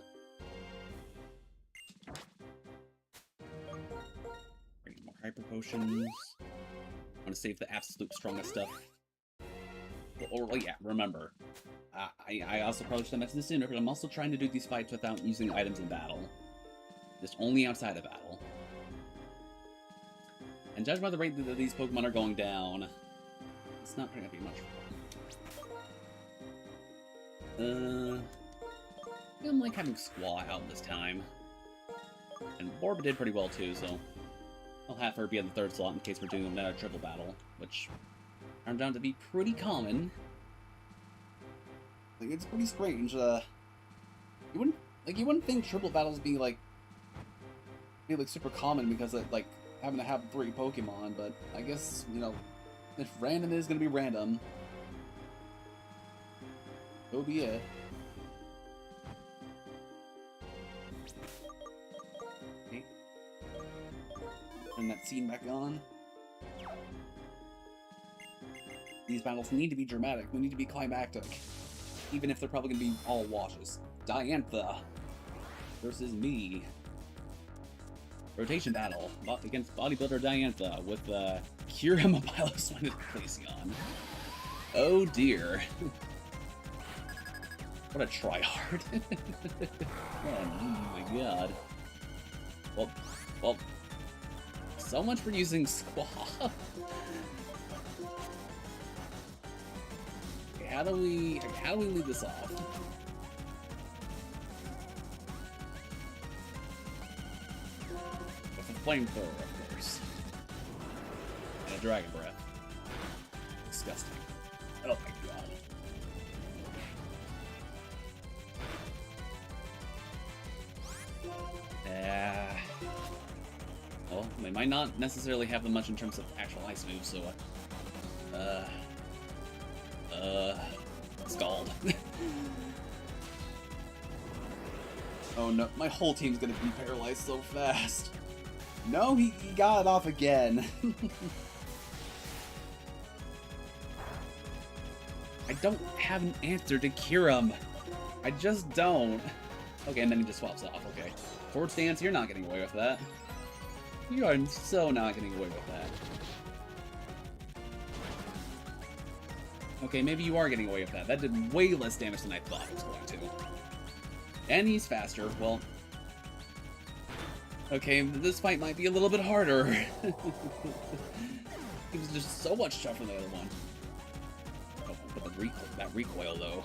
Bring more hyper potions. I want to save the absolute strongest stuff. Or yeah, remember. I also probably should have mentioned this sooner, but I'm also trying to do these fights without using items in battle. Just only outside of battle. And judging by the rate that these Pokemon are going down, it's not going to be much fun. I'm like having Squaw out this time. And Borba did pretty well too, so I'll have her be on the third slot in case we're doing another triple battle, which turned out to be pretty common. Like, it's pretty strange. You wouldn't think triple battles be like super common because of like having to have 3 Pokemon, but I guess, you know, if random is gonna be random, so be it. Okay. Turn that scene back on. These battles need to be dramatic. They need to be climactic. Even if they're probably going to be all washes. Diantha versus me. Rotation battle. Against bodybuilder Diantha with Kyurem Piloswine Glaceon. Oh dear. What a tryhard. Oh my god. Well, so much for using Squaw. How do we lead this off? With a flamethrower, of course. And a dragon breath. Disgusting. Oh my god. Well, they might not necessarily have them much in terms of actual ice moves, so stalled. Oh no, my whole team's gonna be paralyzed so fast. No, he got it off again. I don't have an answer to Kyurem. I just don't. Okay, and then he just swaps off, okay. Forward stance, you're not getting away with that. You are so not getting away with that. Okay, maybe you are getting away with that. That did way less damage than I thought it was going to. And he's faster. Well, okay, this fight might be a little bit harder. He was just so much tougher than the other one. Oh, but that recoil, though.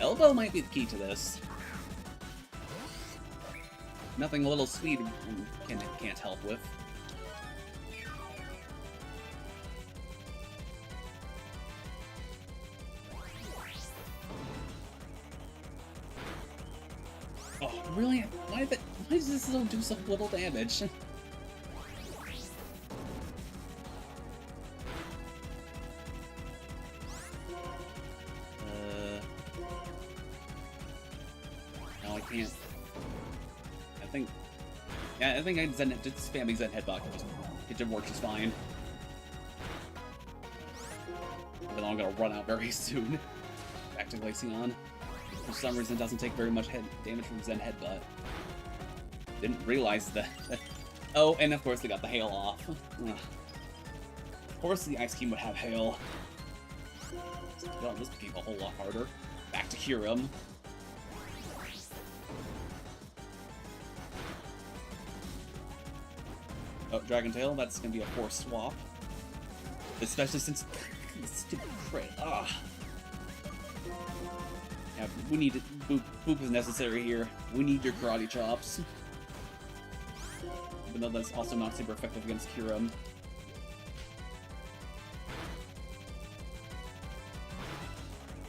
Elbow might be the key to this. Nothing a little sweet can't help with. Oh, really? Why does this do so little damage? No, I can't. I think I just spamming Zen Headbutt. It just works just fine. Even though I'm gonna run out very soon. Back to Glaceon. For some reason, it doesn't take very much damage from Zen Headbutt. Didn't realize that. Oh, and of course they got the hail off. Of course the Ice Team would have hail. Well, this became a whole lot harder. Back to Kyurem. Oh, Dragon Tail, that's gonna be a forced swap. Especially since stupid crit. Ah. Yeah, we need it. Boop is necessary here. We need your karate chops. Even though that's also not super effective against Kyurem.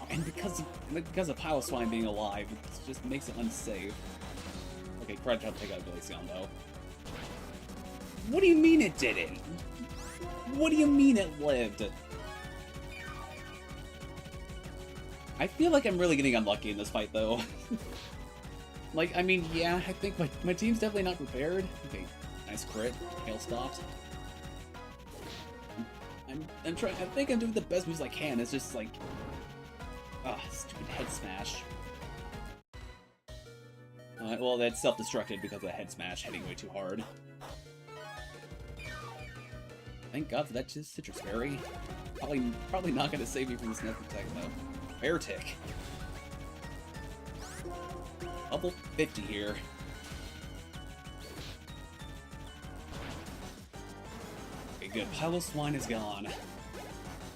And because of Piloswine being alive, it just makes it unsafe. Okay, Crud tried to take out Glaceon though. What do you mean it didn't? What do you mean it lived? I feel like I'm really getting unlucky in this fight, though. Like, I mean, yeah, I think my team's definitely not prepared. Okay, nice crit. Hail stopped. I'm trying. I think I'm doing the best moves I can. It's just like, stupid head smash. Well, that's self-destructed because of the head smash hitting way too hard. Thank God for that Citrus Berry. Probably not gonna save me from this next attack though. Bear Tick. Level 50 here. Okay, good. Piloswine is gone.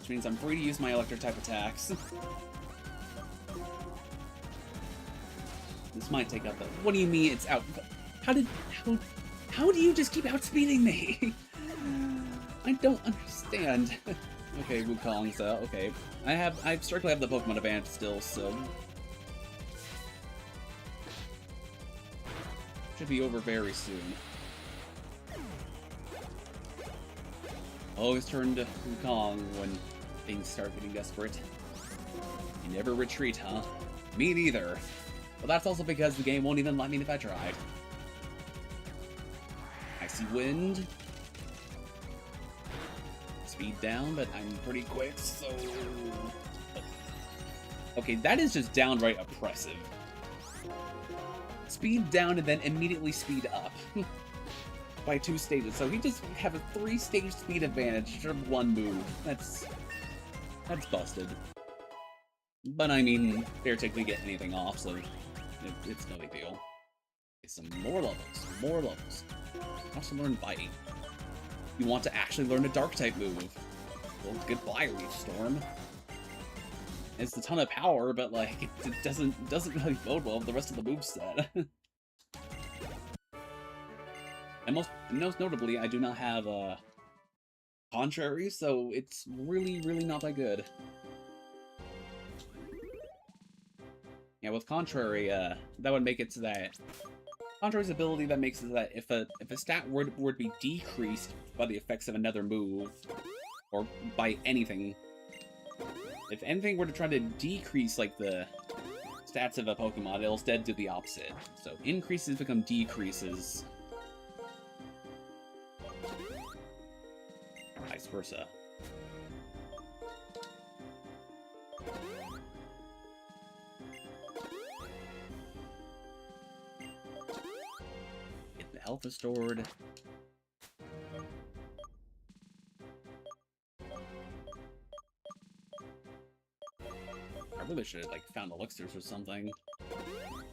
which means I'm free to use my electric type attacks. This might take out the... What do you mean it's out? How do you just keep outspeeding me? I don't understand. Okay, Wukong's out. Okay. I strictly have the Pokemon advantage still, so... Should be over very soon. Always turn to Wukong when things start getting desperate. You never retreat, huh? Me neither. Well, that's also because the game won't even let me if I tried. Icy Wind. Speed down, but I'm pretty quick, so... Okay, that is just downright oppressive. Speed down and then immediately speed up. By 2 stages, so he just have a 3-stage speed advantage from 1 move. That's busted. But I mean, theoretically get anything off, so it's no big deal. Okay, some more levels. Also learn Biting. You want to actually learn a Dark-type move. Well, goodbye, Leaf Storm. It's a ton of power, but like it doesn't really bode well with the rest of the moveset. And most notably, I do not have Contrary, so it's really not that good. Yeah, with Contrary, that would make it so that Contrary's ability that makes it so that if a stat were to be decreased by the effects of another move, or by anything, if anything were to try to decrease like the stats of a Pokemon, it'll instead do the opposite. So increases become decreases. Vice versa. Get the health restored. I really should have like found elixirs or something.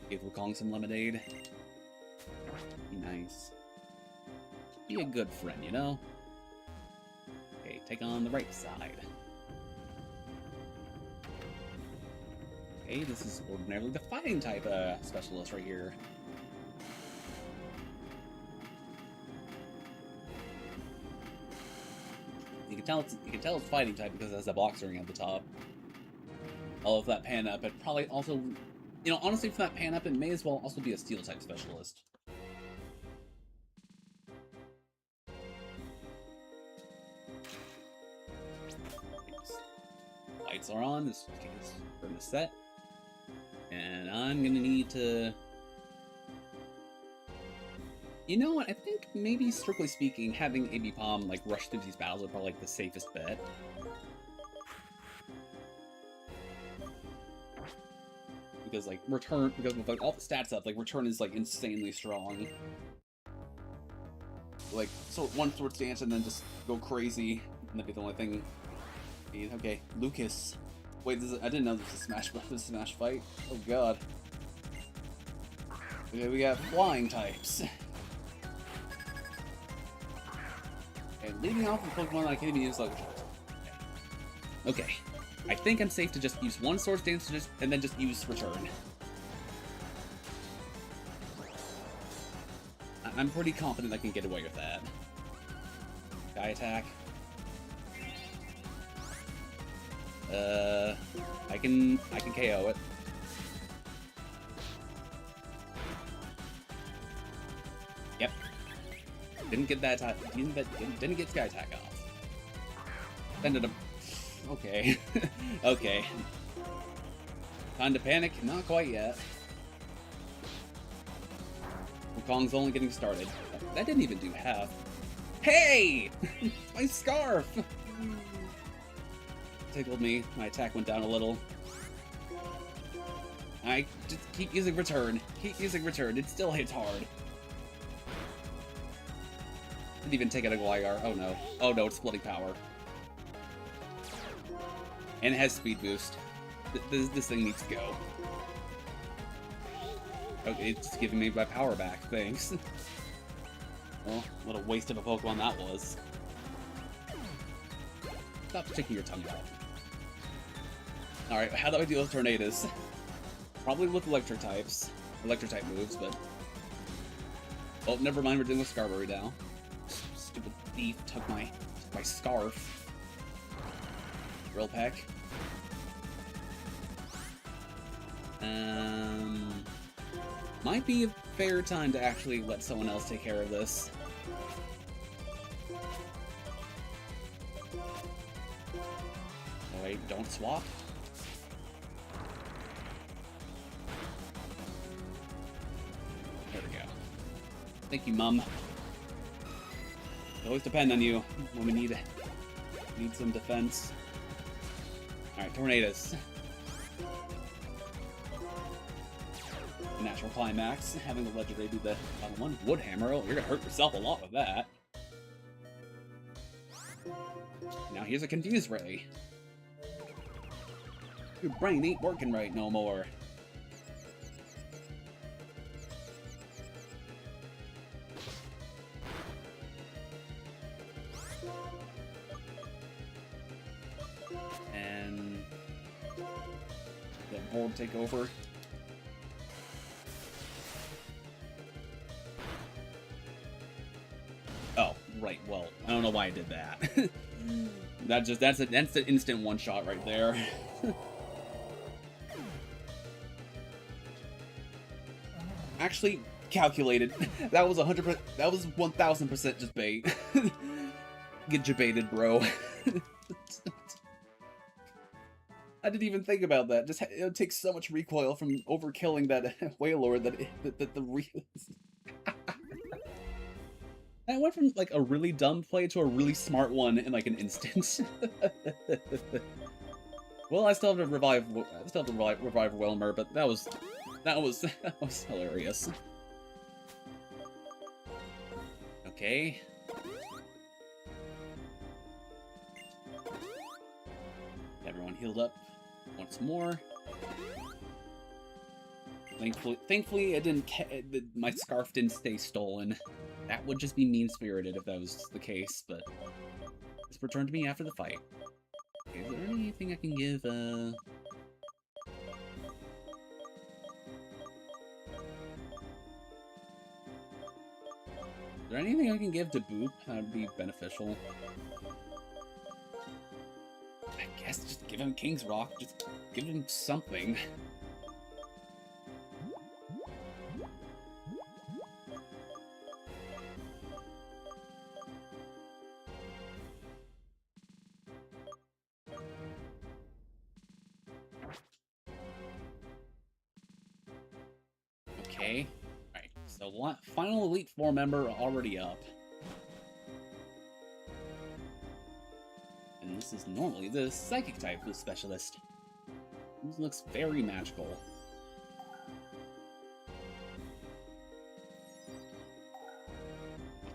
Give Wukong some lemonade. Be nice. Be a good friend, you know? Okay, take on the right side. Okay, this is ordinarily the fighting type specialist right here. You can tell it's fighting type because it has a box ring at the top. All of that pan up, it probably also, you know, honestly, for that pan up, it may as well also be a steel type specialist. Lights are on. This is going to set, and I'm gonna need to. You know what? I think maybe, strictly speaking, having AB Palm like rush through these battles are probably like the safest bet. Because like return, because with like all the stats up, like return is like insanely strong. Like so one sword stance and then just go crazy, and that'd be the only thing. Okay, Lucas. Wait, I didn't know this was a smash fight. Oh god. Okay, we got flying types. And leading off with Pokemon that I can't even use like. Okay. I think I'm safe to just use one Sword Stance and then just use Return. I'm pretty confident I can get away with that. Sky Attack. I can KO it. Yep. Didn't get that attack. Didn't get Sky Attack off. Ended up. Okay. Okay. Time to panic? Not quite yet. Wukong's only getting started. That didn't even do half. Hey! My scarf! Tickled me. My attack went down a little. I just keep using Return. Keep using Return. It still hits hard. Didn't even take out a Gligar. Oh no. Oh no, it's splitting power. And it has speed boost. This thing needs to go. Okay, it's giving me my power back, thanks. Well, what a waste of a Pokemon that was. Stop sticking your tongue out. Alright, how do I deal with tornadoes? Probably with electric type moves, but... Oh, never mind, we're dealing with Scarberry now. Stupid thief took my scarf. Drill Peck. Might be a fair time to actually let someone else take care of this. Oh wait, don't swap. There we go. Thank you, Mum. We always depend on you when we need some defense. Alright, tornadoes. Natural climax, having the legendary be the final one. Woodhammer, oh, you're gonna hurt yourself a lot with that. Now here's a Confused Ray. Your brain ain't working right no more. And let board take over. Oh, right, well, I don't know why I did that. That's an instant one-shot right there. Actually, calculated. That was 100%. That was 1000% just bait. Get jebaited, bro. I didn't even think about that. Just it would take so much recoil from overkilling that Wailord that the real. I went from like a really dumb play to a really smart one in like an instant. Well, I still have to revive. Revive Wilmer, but that was hilarious. Okay. Everyone healed up once more. Thankfully, it didn't. My scarf didn't stay stolen. That would just be mean-spirited if that was the case. But just return to me after the fight. Okay, is there anything I can give? Is there anything I can give to Boop that would be beneficial? I guess just give him King's Rock. Just give him something. Okay. Alright, so final Elite Four member already up. And this is normally the Psychic type of specialist. This looks very magical.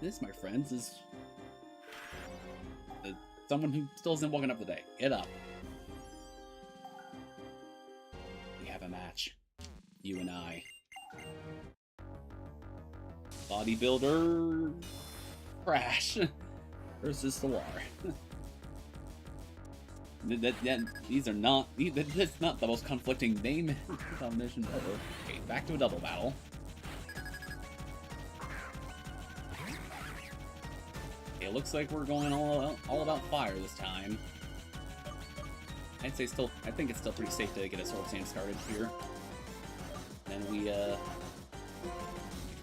This, my friends, is someone who still isn't woken up today. Get up. We have a match. You and I. Bodybuilder Crash versus Solar. These are not. That's not the most conflicting name combination ever. Okay, back to a double battle. Okay, it looks like we're going all about fire this time. I'd say still. I think it's still pretty safe to get a Sword Sand started here. Then we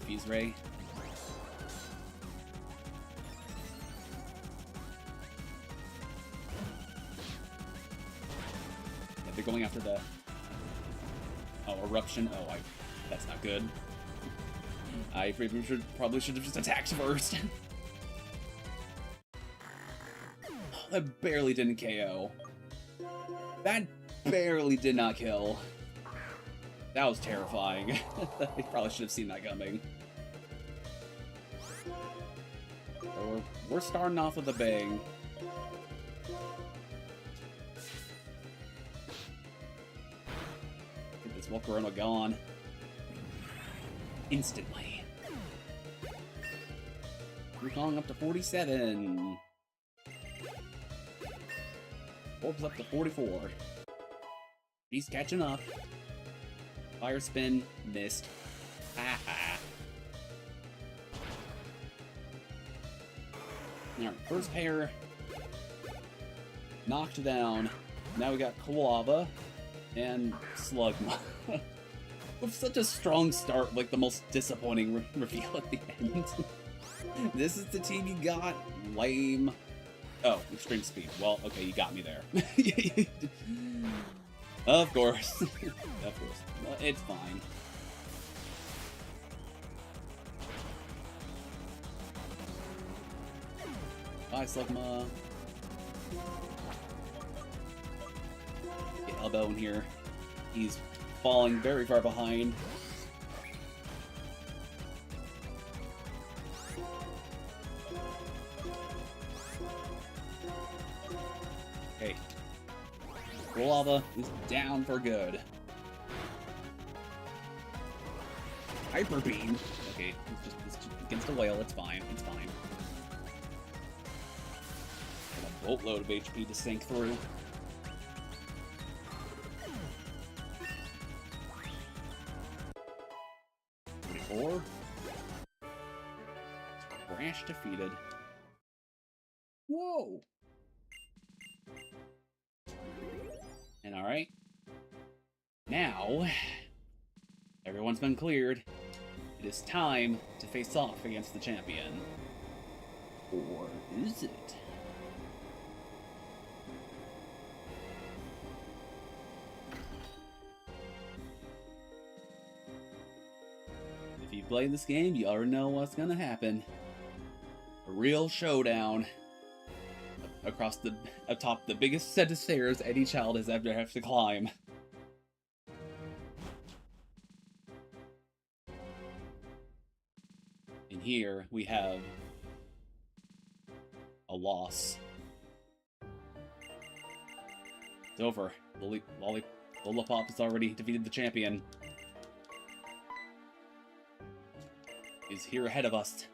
Fuse Ray. They're going after the... Oh, Eruption. Oh, that's not good. I probably should have just attacked first. That barely didn't KO. That barely did not kill. That was terrifying. I probably should have seen that coming. So we're starting off with a bang. Volcarona gone. Instantly. We're calling up to 47. Orbs up to 44. He's catching up. Fire spin, missed. Haha. Alright, first pair knocked down. Now we got Koala and Slugma. With such a strong start, like the most disappointing reveal at the end. This is the team you got? Lame. Oh, extreme speed. Well, okay, you got me there. Of course. Of course. Well, it's fine. Bye, Slugma. Get elbow in here. He's falling very far behind. Hey. Lava is down for good. Hyper Beam. Okay, it's just against a whale, it's fine, it's fine. Got a boatload of HP to sink through. Or Branch defeated. Whoa! And alright. Now, everyone's been cleared. It is time to face off against the champion. Or is it? If you play this game, you already know what's gonna happen. A real showdown atop the biggest set of stairs any child has ever had to climb. And here we have a loss. It's over. Lollipop has already defeated the champion. Is here ahead of us.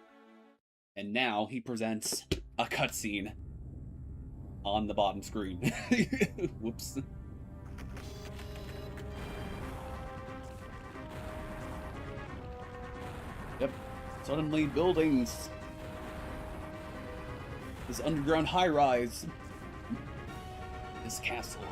And now he presents a cutscene on the bottom screen. Whoops. Yep. Suddenly buildings. This underground high-rise. This castle.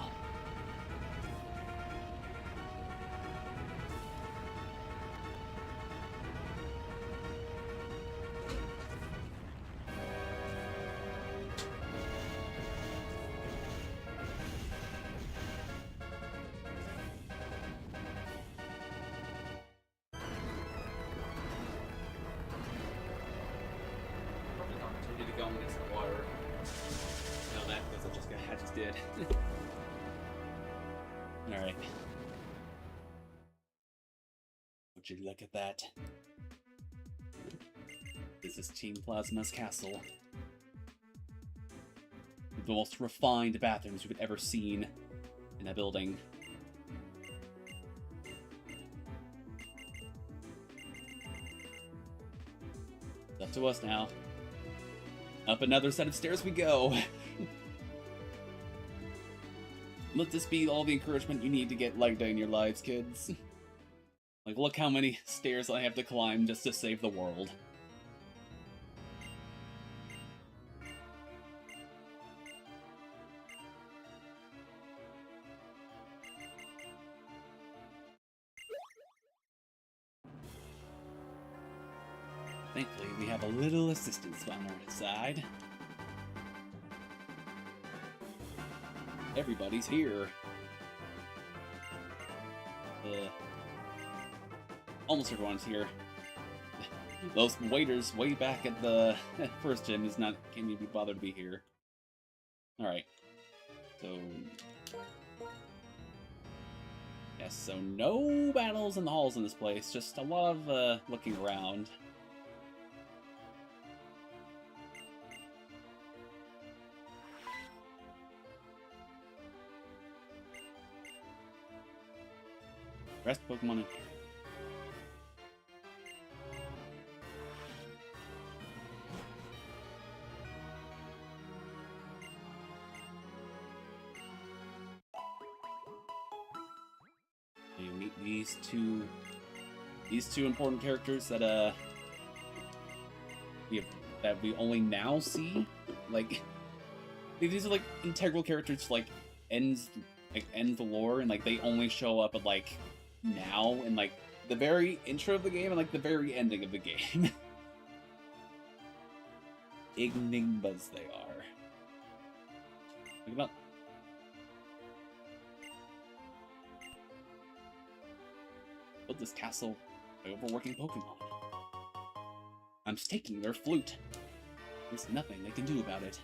Alright. Would you look at that? This is Team Plasma's castle. The most refined bathrooms we've ever seen in a building. It's up to us now. Up another set of stairs we go. Let this be all the encouragement you need to get leg day in your lives, kids. Like, look how many stairs I have to climb just to save the world. Thankfully, we have a little assistance on our side. Everybody's here. Almost everyone's here. Those waiters way back at the first gym can't even be bothered to be here. Alright. So... yes, so no battles in the halls in this place, just a lot of looking around. Rest Pokemon in here. two important characters that we only now see. Like, these are like integral characters to, like end the lore, and like they only show up at like now and like the very intro of the game and like the very ending of the game. Enigmas they are. Think about. Build this castle by overworking Pokemon. I'm staking their flute. There's nothing they can do about it.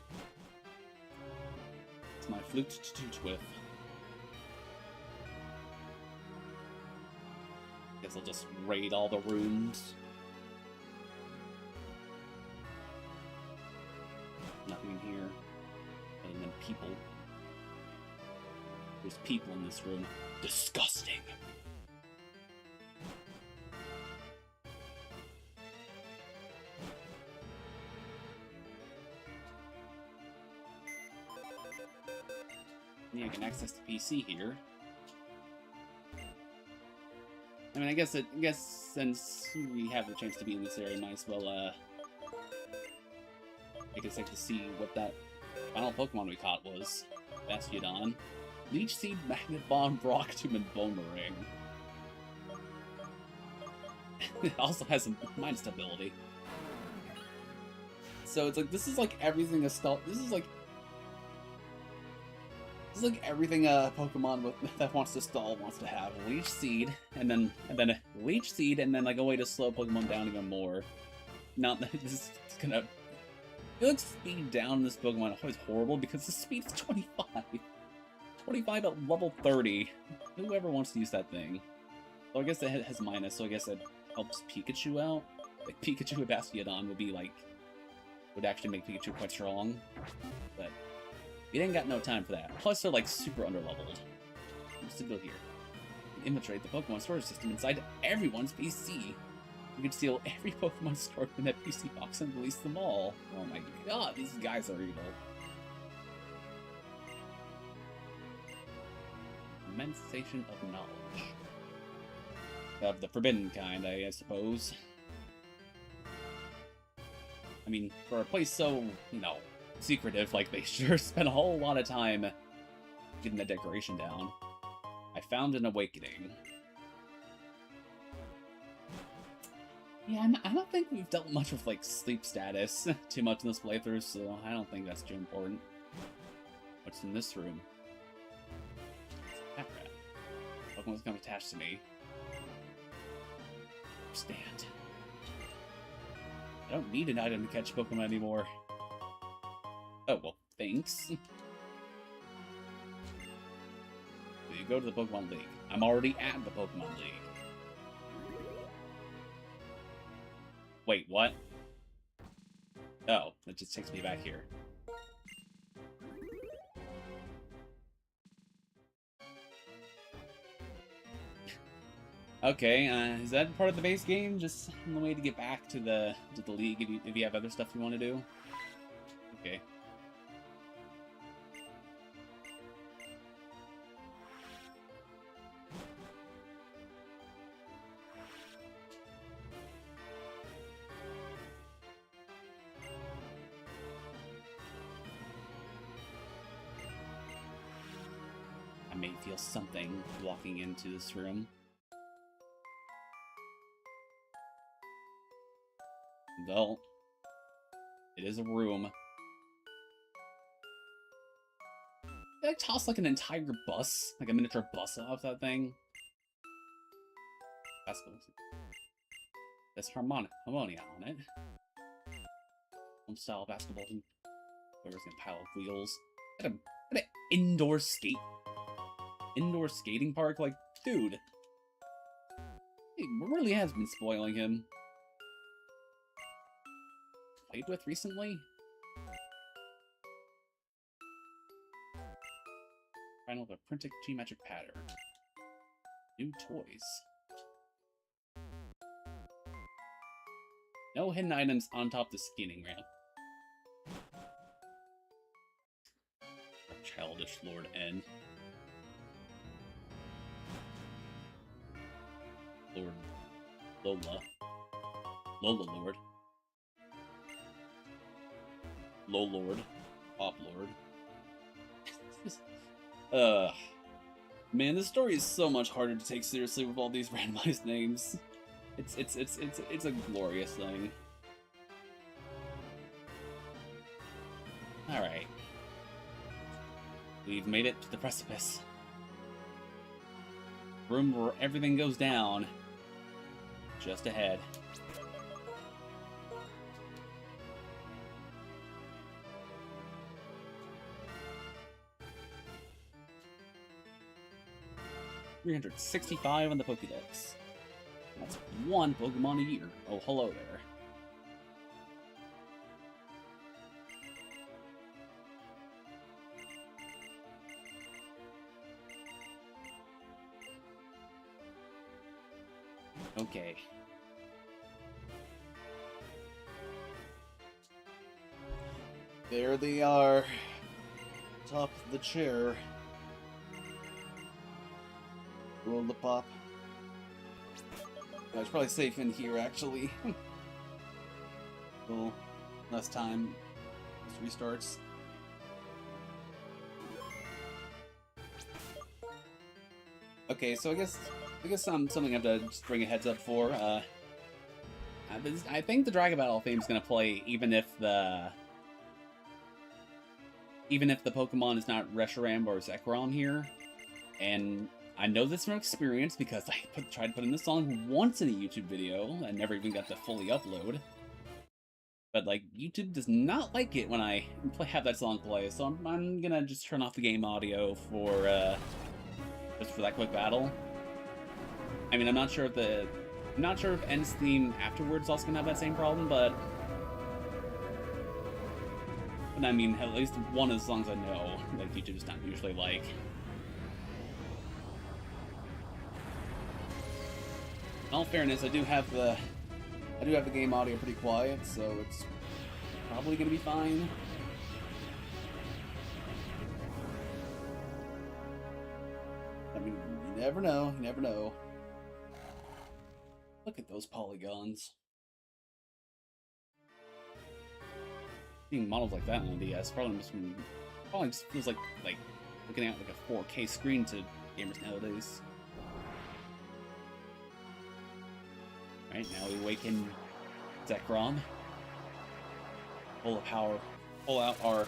It's my flute to toot with. Guess I'll just raid all the rooms. Nothing in here other than people. There's people in this room. Disgusting. Yeah, I can access the PC here. I mean, I guess since we have the chance to be in this area, might as well I guess I could see what that final Pokemon we caught was. Bastiodon. Leech Seed, Magnet Bomb, Rock Tomb, and Boomerang. It also has some mind stability. So it's like, this is like everything this is like everything a Pokemon that wants to stall wants to have. Leech Seed, and then a Leech Seed, and then like a way to slow Pokemon down even more. Not that this is gonna. I feel like speed down in this Pokemon is always horrible because the speed is 25. 25 at level 30. Whoever wants to use that thing. So I guess it has minus, so I guess it helps Pikachu out. Like Pikachu with Bastiodon would be like, would actually make Pikachu quite strong. But you ain't got no time for that. Plus they're like super underleveled. Let's go here. Infiltrate the Pokemon storage system inside everyone's PC. You can steal every Pokemon stored in that PC box and release them all. Oh my god, these guys are evil. Immensation of knowledge. Of the forbidden kind, I suppose. I mean, for a place so, you know, secretive, like, they sure spent a whole lot of time getting the decoration down. I found an awakening. Yeah, I don't think we've dealt much with, like, sleep status too much in this playthrough, so I don't think that's too important. What's in this room? Cat rat. Pokemon's gonna attach to me. Stand. I don't need an item to catch Pokemon anymore. Oh, well, thanks. You go to the Pokemon League. I'm already at the Pokemon League. Wait, what? Oh, that just takes me back here. Okay, is that part of the base game? Just on the way to get back to the league if you have other stuff you want to do? Okay. I may feel something walking into this room. Well, it is a room. Did I toss like an entire bus? Like a miniature bus off that thing? Basketball. There's harmonia on it. Home style basketball. Whoever's gonna pile up wheels. At an indoor skating park? Like, dude. It really has been spoiling him. Played with recently? Final of a printed geometric pattern. New toys. No hidden items on top of the skating ramp. Childish Lord N. Lord. Lola. Lola Lord. Lord. Pop Lord. Man, this story is so much harder to take seriously with all these randomized names. It's a glorious thing. Alright. We've made it to the precipice. Room where everything goes down. Just ahead. $365 on the Pokédex. That's one Pokemon a year. Oh, hello there. Okay. There they are. Top of the chair. Roll the pop. I was probably safe in here, actually. Well, less time. Just restarts. Okay, so I guess something I have to just bring a heads up for. I think the Dragon Battle theme is gonna play even if the Pokemon is not Reshiram or Zekrom here, and I know this from experience because I tried putting this song once in a YouTube video and never even got to fully upload. But like, YouTube does not like it when I have that song play, so I'm gonna just turn off the game audio for just for that quick battle. I mean, I'm not sure if End's theme afterwards also gonna have that same problem, but I mean, at least one of the songs I know that YouTube does not usually like. In all fairness, I do have the game audio pretty quiet, so it's probably gonna be fine. I mean, you never know. You never know. Look at those polygons. Seeing models like that on the DS probably just feels like looking at like a 4K screen to gamers nowadays. Right, now we awaken Zekrom. Pull out our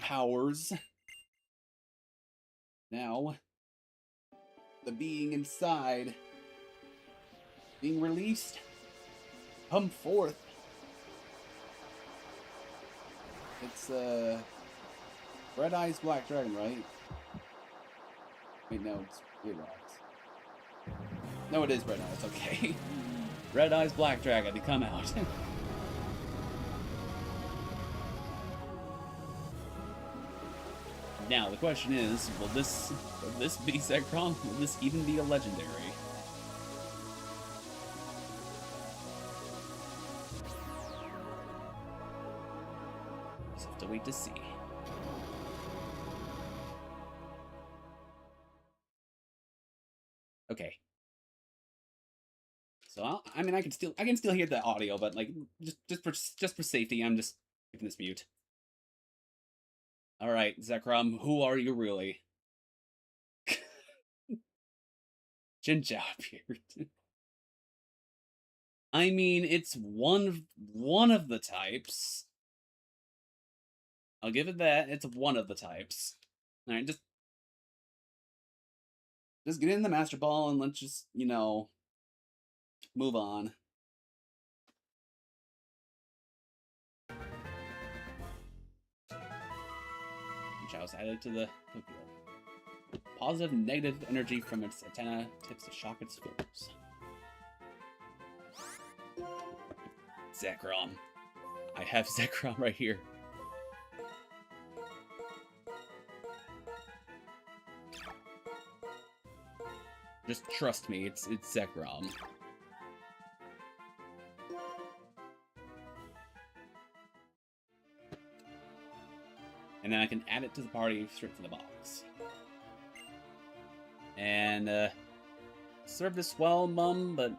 powers. Now, the being inside being released. Come forth. It's Red Eyes Black Dragon, right? Wait, no, it's Red Eyes. No, it is Red Eyes, okay. Red Eyes Black Dragon to come out. Now, the question is, will this be Zekrom? Will this even be a legendary? Just have to wait to see. Okay. So I mean, I can still hear the audio, but like just for safety, I'm just keeping this mute. All right, Zekrom, who are you really? Jinja appeared. I mean, it's one of the types. I'll give it that. It's one of the types. All right, just get in the Master Ball and let's just, you know, move on. Which I was added to the Pokemon. Positive and negative energy from its antenna tips to shock its foes. Zekrom. I have Zekrom right here. Just trust me, it's Zekrom. And then I can add it to the party straight from the box. And served us well, Mum, but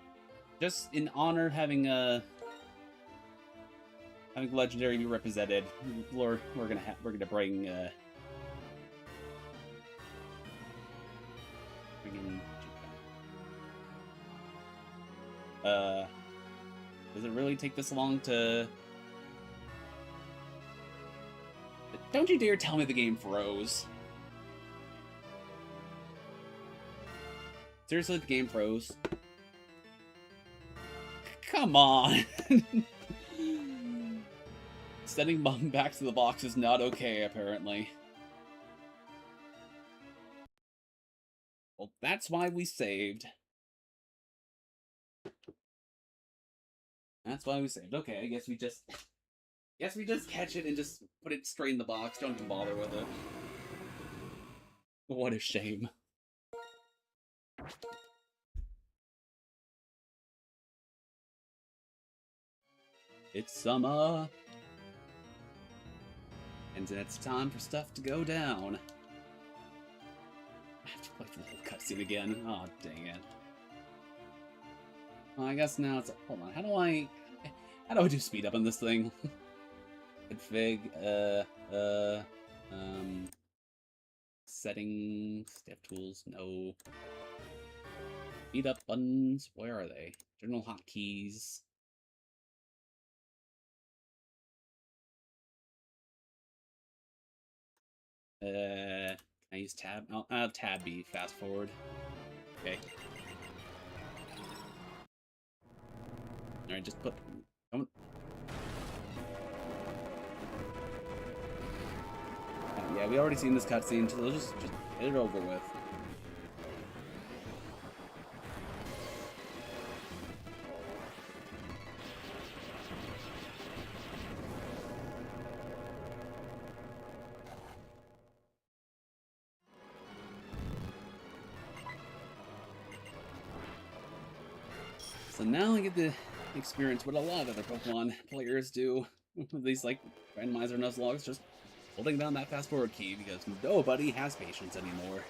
just in honor having legendary be represented, we're gonna bring in. Does it really take this long to? Don't you dare tell me the game froze. Seriously, the game froze? Come on! Sending Mum back to the box is not okay, apparently. Well, that's why we saved. That's why we saved. Okay, I guess we just catch it and just put it straight in the box. Don't even bother with it. What a shame. It's summer. And it's time for stuff to go down. I have to play through the whole cutscene again. Oh, dang it. Well, I guess now it's... Hold on, how do I do speed up on this thing? Config, settings, dev tools, no. Speed up buttons, where are they? General hotkeys. Can I use tab? I'll have tab B, fast forward. Okay. Alright, just put... Don't... Yeah, we already seen this cutscene, so let's just get it over with. So now I get to experience what a lot of other Pokemon players do. These, like, Randomizer Nuzlockes, just holding down that fast forward key because nobody has patience anymore.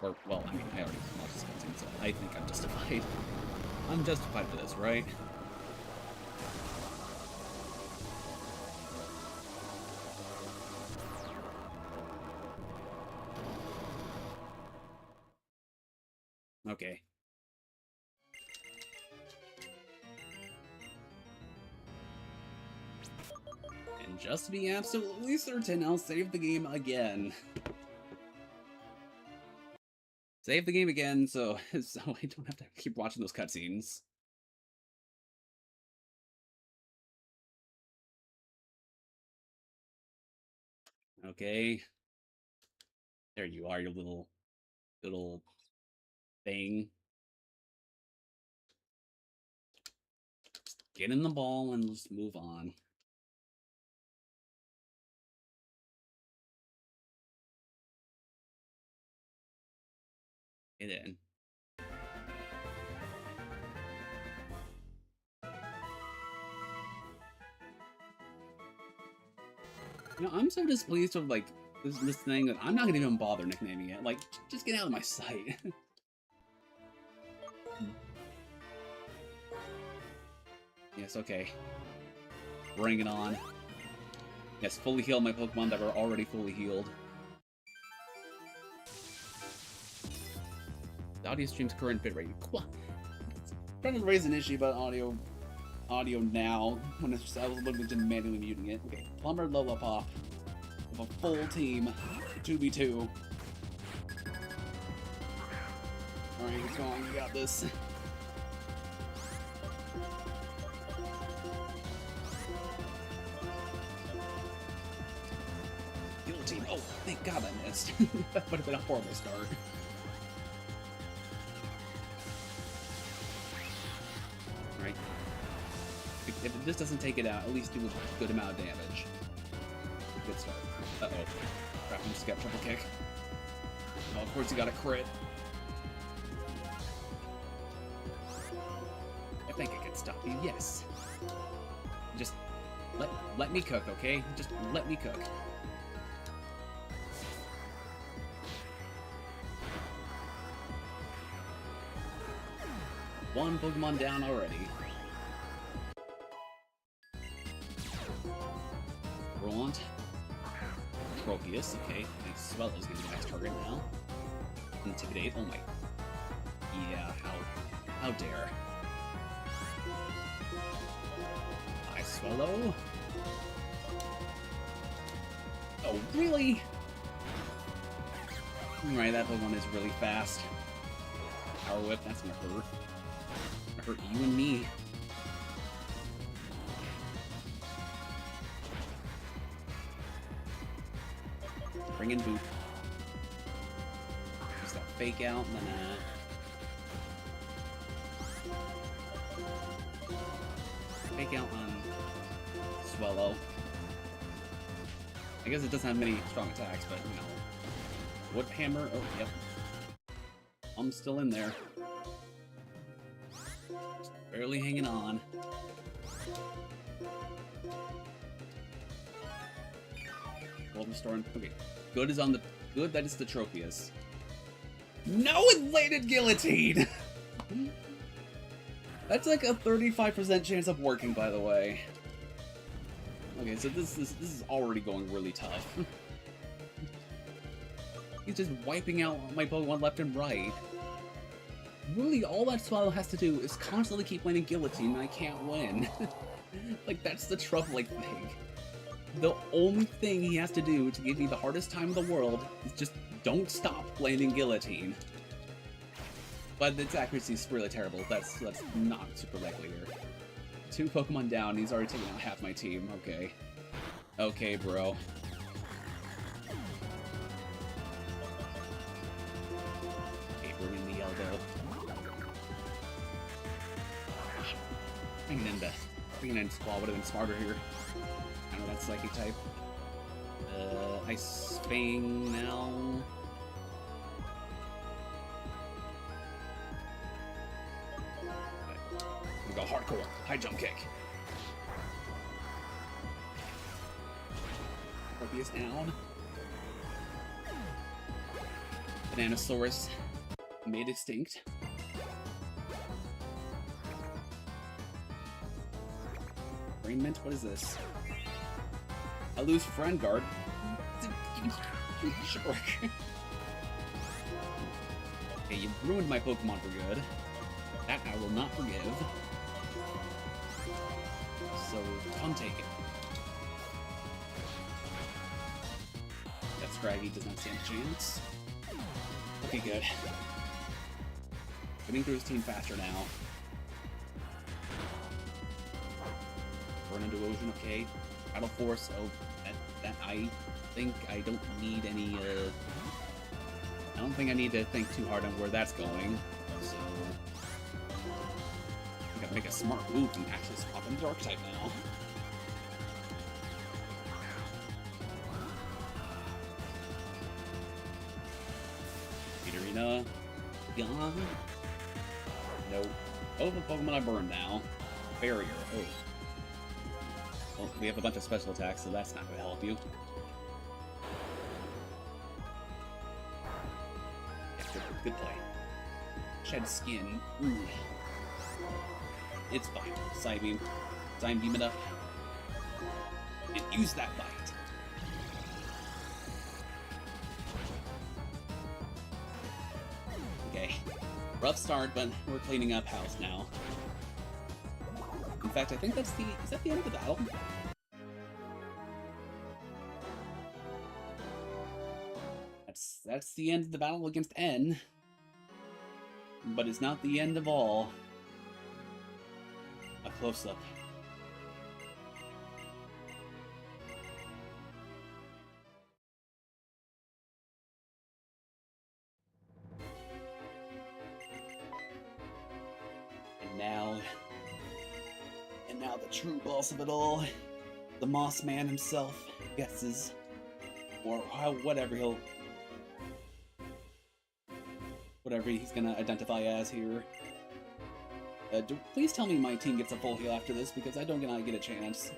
Or, well, I mean, I already watched this cutscene, so I think I'm justified. I'm justified for this, right? Okay. And just to be absolutely certain, I'll save the game again. Save the game again, so I don't have to keep watching those cutscenes. Okay. There you are, your little thing. Just get in the ball and just move on. Get in. You know, I'm so displeased with, like, this thing that I'm not gonna even bother nicknaming it. Like, just get out of my sight. Yes, okay. Bring it on. Yes, fully heal my Pokemon that were already fully healed. The audio stream's current bitrate. Trying to raise an issue about audio now when I was literally just manually muting it. Okay, Plumber Lollipop with a full team, 2v2. Alright, what's going on? You got this. Heal team. Oh, thank God I missed. That would have been a horrible start. Right. If this doesn't take it out, at least do a good amount of damage. Good start. Uh-oh. Crap, I just got triple kick. Oh, of course you got a crit. I think I can stop you, yes. Just let me cook, okay? Just let me cook. one Pokemon down already. Rollant. Tropius, okay. Swellow's gonna be the next target now. Intimidate, oh my. Yeah, how dare. I Swallow. Oh, really? Right, that Pokemon is really fast. Power Whip, that's gonna hurt. Gonna hurt you and me. Bring in Boop. Use that Fake Out, and then Fake Out on Swallow. I guess it doesn't have many strong attacks, but you know. Wood Hammer, oh, yep. I'm still in there. Just barely hanging on. World Restoring, okay. Good is on the, good, that is the Tropius. No inflated Guillotine! That's like a 35% chance of working, by the way. Okay, so this is already going really tough. He's just wiping out my Pokemon left and right. Really, all that Swallow has to do is constantly keep landing Guillotine and I can't win. Like, that's the troubling thing. The only thing he has to do to give me the hardest time in the world is just don't stop landing Guillotine. But its accuracy is really terrible. That's not super likely here. 2 Pokemon down, he's already taken out half my team. Okay. Okay, bro. Okay, bring in the elbow. Bringing in Squall would have been smarter here. I know that's Psychic type. Ice Fang now. We go hardcore. High jump kick. Tropius down. Bananasaurus made extinct. Brain Mint, what is this? I lose Friend Guard. Sure. Okay, you ruined my Pokemon for good. That I will not forgive. So, come take it. That Scraggy does not stand a chance. Okay, good. Getting through his team faster now. Burn into Erosion, okay. Battle Force, oh, that I think I don't need any, I don't think I need to think too hard on where that's going, so... I gotta make a smart move and actually swap in Dark type now. Peterina, gone. Nope. Oh, the Pokemon I burned now. Barrier, oh. Well, we have a bunch of special attacks, so that's not going to help you. Yeah, good play. Shed Skin. Ooh. It's fine. Psybeam. Beam it up. And use that bite. Okay. Rough start, but we're cleaning up house now. In fact, I think that's the... Is that the end of the battle? That's the end of the battle against N. But it's not the end of all. A close-up. And now the true boss of it all, the Moss Man himself, guesses, or whatever he's gonna identify as here. Please tell me my team gets a full heal after this, because I don't get a chance.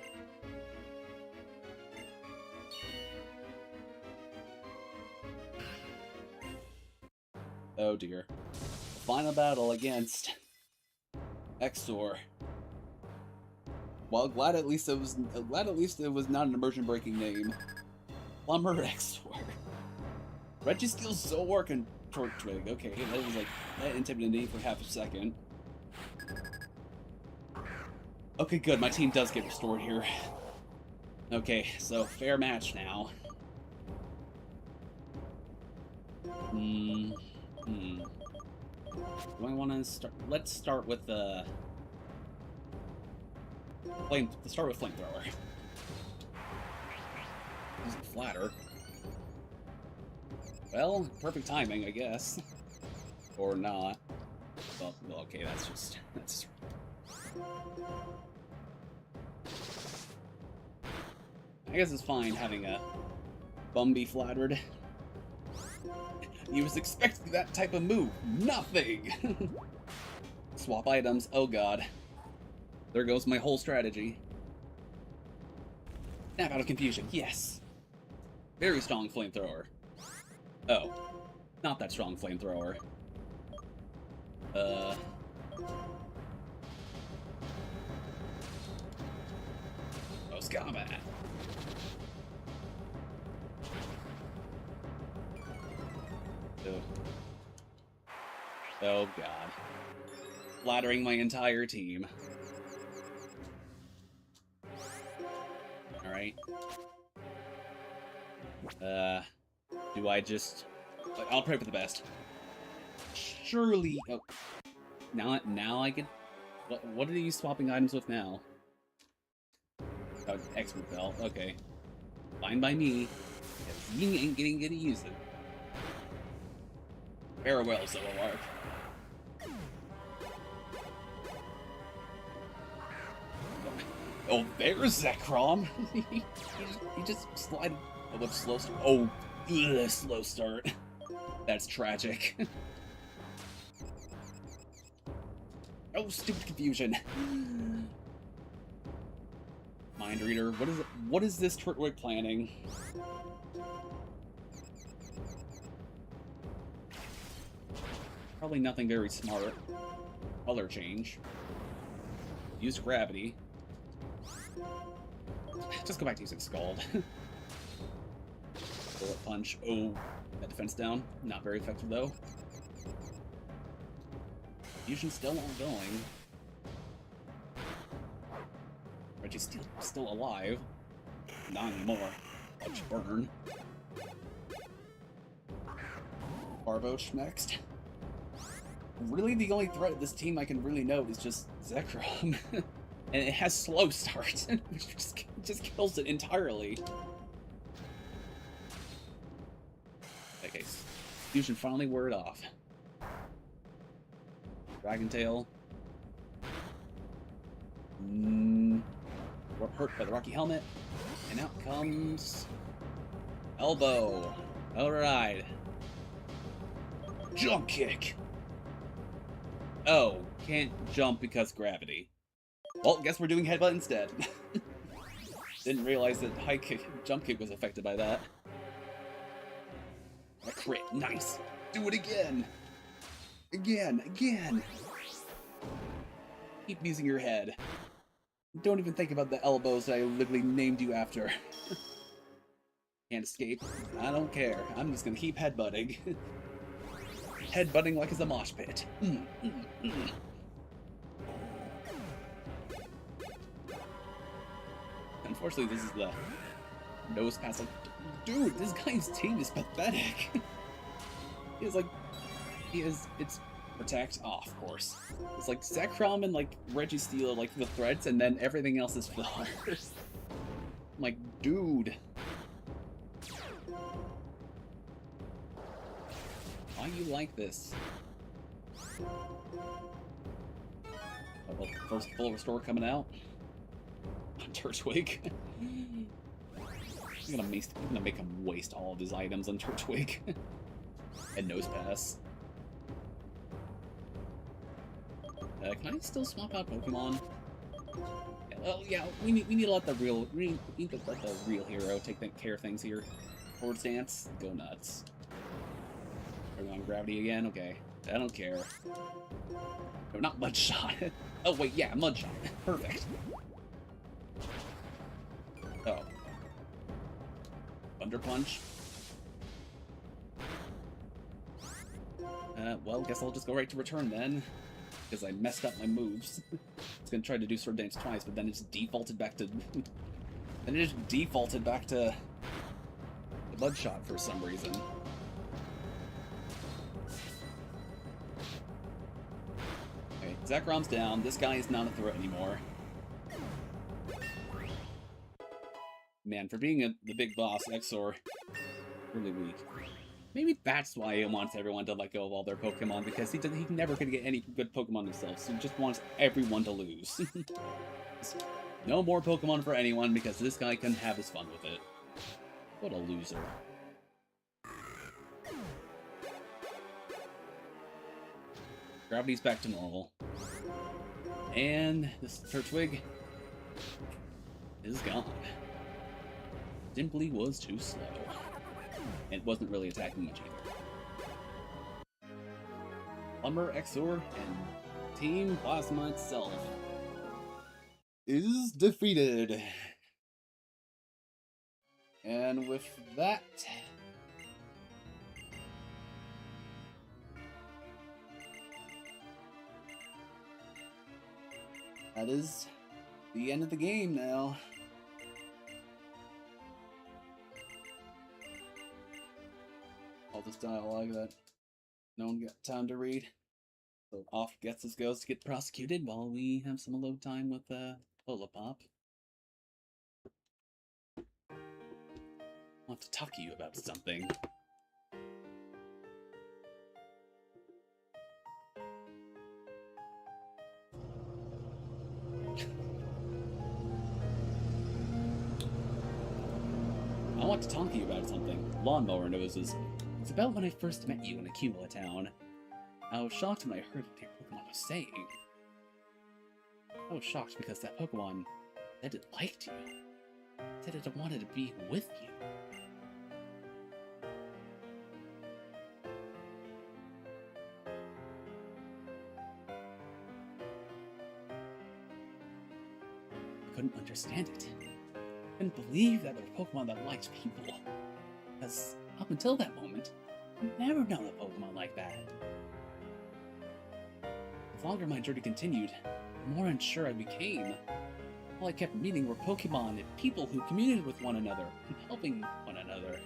Oh dear. Final battle against Exor. Well, glad at least it was not an immersion-breaking name. Plumber Exor. Registeel Zoroark and Tortwig. Okay, that was like that intimidating for half a second. Okay, good. My team does get restored here. Okay, so fair match now. Do I want to start? Let's start with the flame. Let's start with flamethrower. Doesn't flatter. Well, perfect timing, I guess, or not. Well, okay, that's. I guess it's fine having a bum be flattered. You was expecting that type of move. Nothing! Swap items. Oh god. There goes my whole strategy. Snap out of confusion. Yes! Very strong flamethrower. Oh. Not that strong flamethrower. Close combat. Oh god. Flattering my entire team. Alright. Do I just... I'll pray for the best. Surely... Oh. Now I can... What are you swapping items with now? Oh, expert belt. Okay. Fine by me. You ain't getting to use it. Farewell, Zoroark. Oh, there's Zekrom! he just slid with slow start. Oh, ugh, slow start. That's tragic. Oh, stupid confusion. Mind Reader, what is this Turtwig planning? Probably nothing very smart. Color change. Use gravity. Just go back to using Scald. Bullet punch. Oh, that defense down. Not very effective though. Fusion's still ongoing. Reggie's still alive. Not anymore. Let's burn. Barboach next. Really, the only threat of this team I can really note is just Zekrom. And it has slow start, which just kills it entirely. Okay, Fusion finally wore it off. Dragon Tail. Hurt by the Rocky Helmet. And out comes... Elbow. Alright. Jump kick! Oh, can't jump because gravity. Well, guess we're doing headbutt instead. Didn't realize that high kick, jump kick was affected by that. A crit, nice. Do it again. Again. Keep using your head. Don't even think about the elbows that I literally named you after. Can't escape. I don't care. I'm just gonna keep headbutting. Headbutting like it's a mosh pit. Unfortunately, this is the nose pass. Like, dude, this guy's team is pathetic. It's protect off, of course. It's like Zekrom and like Registeel, like the threats, and then everything else is fillers. I'm like, dude. Why you like this? Oh, first full restore coming out. Turtwig. I'm gonna make him waste all of his items on Turtwig. And Nose Pass. Can I still swap out Pokemon? Yeah, well, yeah, we need to let the real hero take care of things here. Forward stance, go nuts. Are we on gravity again? Okay. I don't care. No, not Mudshot. Oh, wait, yeah, Mudshot. Perfect. Oh. Thunder Punch. Well, guess I'll just go right to return then. Because I messed up my moves. I was gonna try to do Sword Dance twice, but then it just defaulted back to... then it just defaulted back to... the Mudshot for some reason. Okay, Zakrom's down. This guy is not a threat anymore. Man, for being the big boss, Exor, really weak. Maybe that's why he wants everyone to let go of all their Pokemon, because he's never going to get any good Pokemon himself, so he just wants everyone to lose. No more Pokemon for anyone, because this guy can have his fun with it. What a loser. Gravity's back to normal. And this Turtwig is gone. Simply was too slow. It wasn't really attacking much either. Lumber, Exor, and Team Plasma itself is defeated. And with that, that is the end of the game now. All this dialogue that no one got time to read. So off Getsus goes to get prosecuted while we have some alone time with Olapop. I want to talk to you about something. I want to talk to you about something. Lawnmower noses. It's about when I first met you in Akuma Town. I was shocked when I heard what your Pokemon was saying. I was shocked because that Pokemon said it liked you. Said it wanted to be with you. I couldn't understand it. I couldn't believe that there were Pokemon that liked people. Because up until that moment, I've never known a Pokemon like that. The longer my journey continued, the more unsure I became. All I kept meeting were Pokemon and people who communicated with one another and helping one another.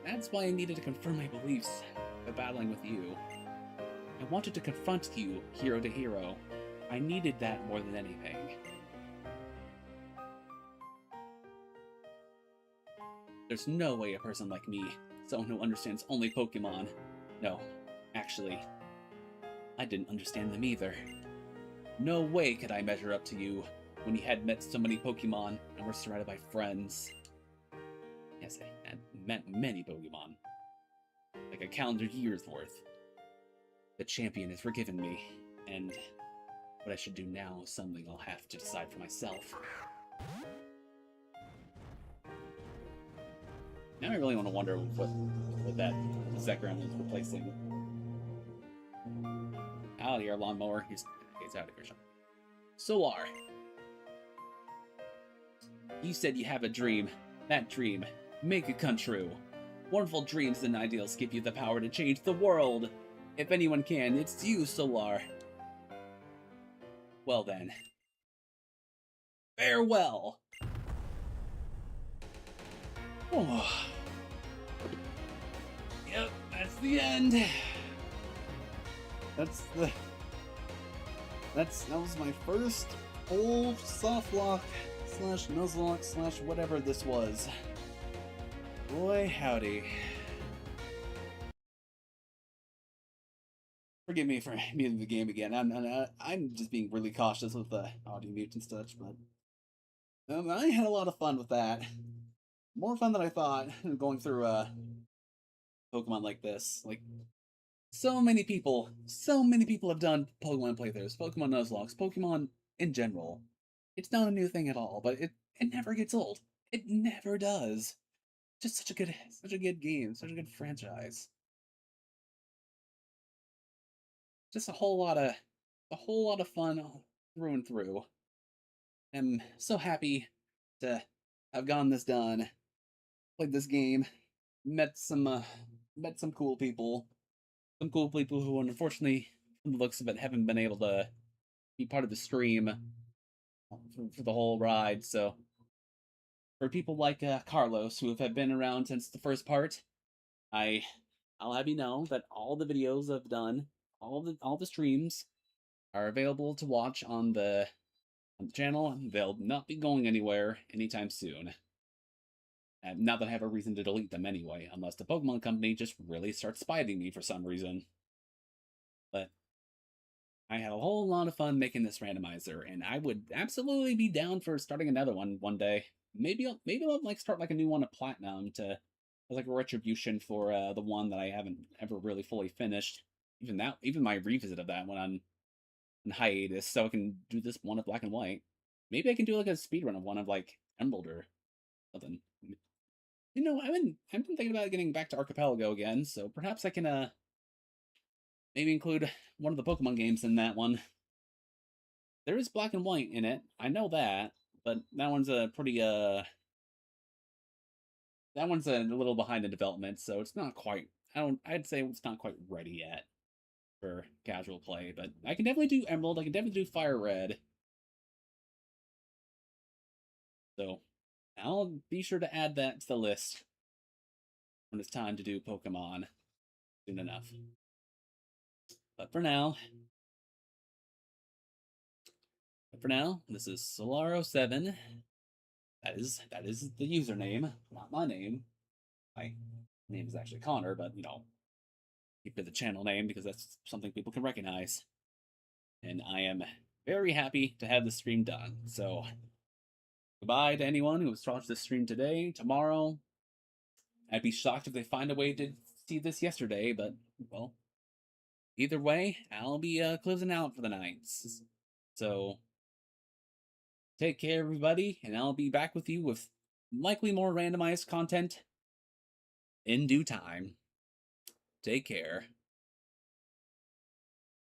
That's why I needed to confirm my beliefs by battling with you. I wanted to confront you, hero to hero. I needed that more than anything. There's no way a person like me, someone who understands only Pokemon. No, actually, I didn't understand them either. No way could I measure up to you when you had met so many Pokemon and were surrounded by friends. Yes, I had met many Pokemon. Like a calendar year's worth. The champion has forgiven me, and what I should do now is something I'll have to decide for myself. Now I really want to wonder what that Zekrom is replacing. Out of here, Lawnmower. He's out of here, Sean. Solar. You said you have a dream. That dream, make it come true. Wonderful dreams and ideals give you the power to change the world. If anyone can, it's you, Solar. Well then. Farewell! Oh. Yep, that's the end. That was my first full Soft-Locke / Nuzlocke / whatever this was. Boy, howdy. Forgive me for muting the game again. I'm just being really cautious with the audio mute and such, but I had a lot of fun with that. More fun than I thought going through Pokemon like this. Like, so many people have done Pokemon playthroughs, Pokemon Nuzlocke, Pokemon in general. It's not a new thing at all, but it never gets old. It never does. Just such a good game, such a good franchise. just a whole lot of fun through and through. I'm so happy to have gotten this done, played this game, met some cool people, who unfortunately, from the looks of it, haven't been able to be part of the stream for the whole ride. So for people like Carlos, who have been around since the first part, I I'll have you know that all the videos I've done, all the streams, are available to watch on the channel. They'll not be going anywhere anytime soon. And not that I have a reason to delete them anyway, unless the Pokemon Company just really starts spiting me for some reason. But I had a whole lot of fun making this randomizer, and I would absolutely be down for starting another one day. Maybe I'll like start like a new one of Platinum to as like a retribution for the one that I haven't ever really fully finished. Even my revisit of that one on hiatus, so I can do this one of Black and White. Maybe I can do like a speedrun of one of like Emerald or something. I've been thinking about getting back to Archipelago again, so perhaps I can maybe include one of the Pokemon games in that one. There is Black and White in it, I know that, but that one's a pretty that one's a little behind in development, so it's not quite. I'd say it's not quite ready yet for casual play, but I can definitely do Emerald. I can definitely do Fire Red. So I'll be sure to add that to the list when it's time to do Pokemon soon enough. But for now, this is Solaro7. That is the username, not my name. My name is actually Connor, but keep it the channel name because that's something people can recognize. And I am very happy to have the stream done. So goodbye to anyone who has watched this stream today, tomorrow. I'd be shocked if they find a way to see this yesterday, but well, either way, I'll be closing out for the night. So take care, everybody, and I'll be back with you with likely more randomized content in due time. Take care.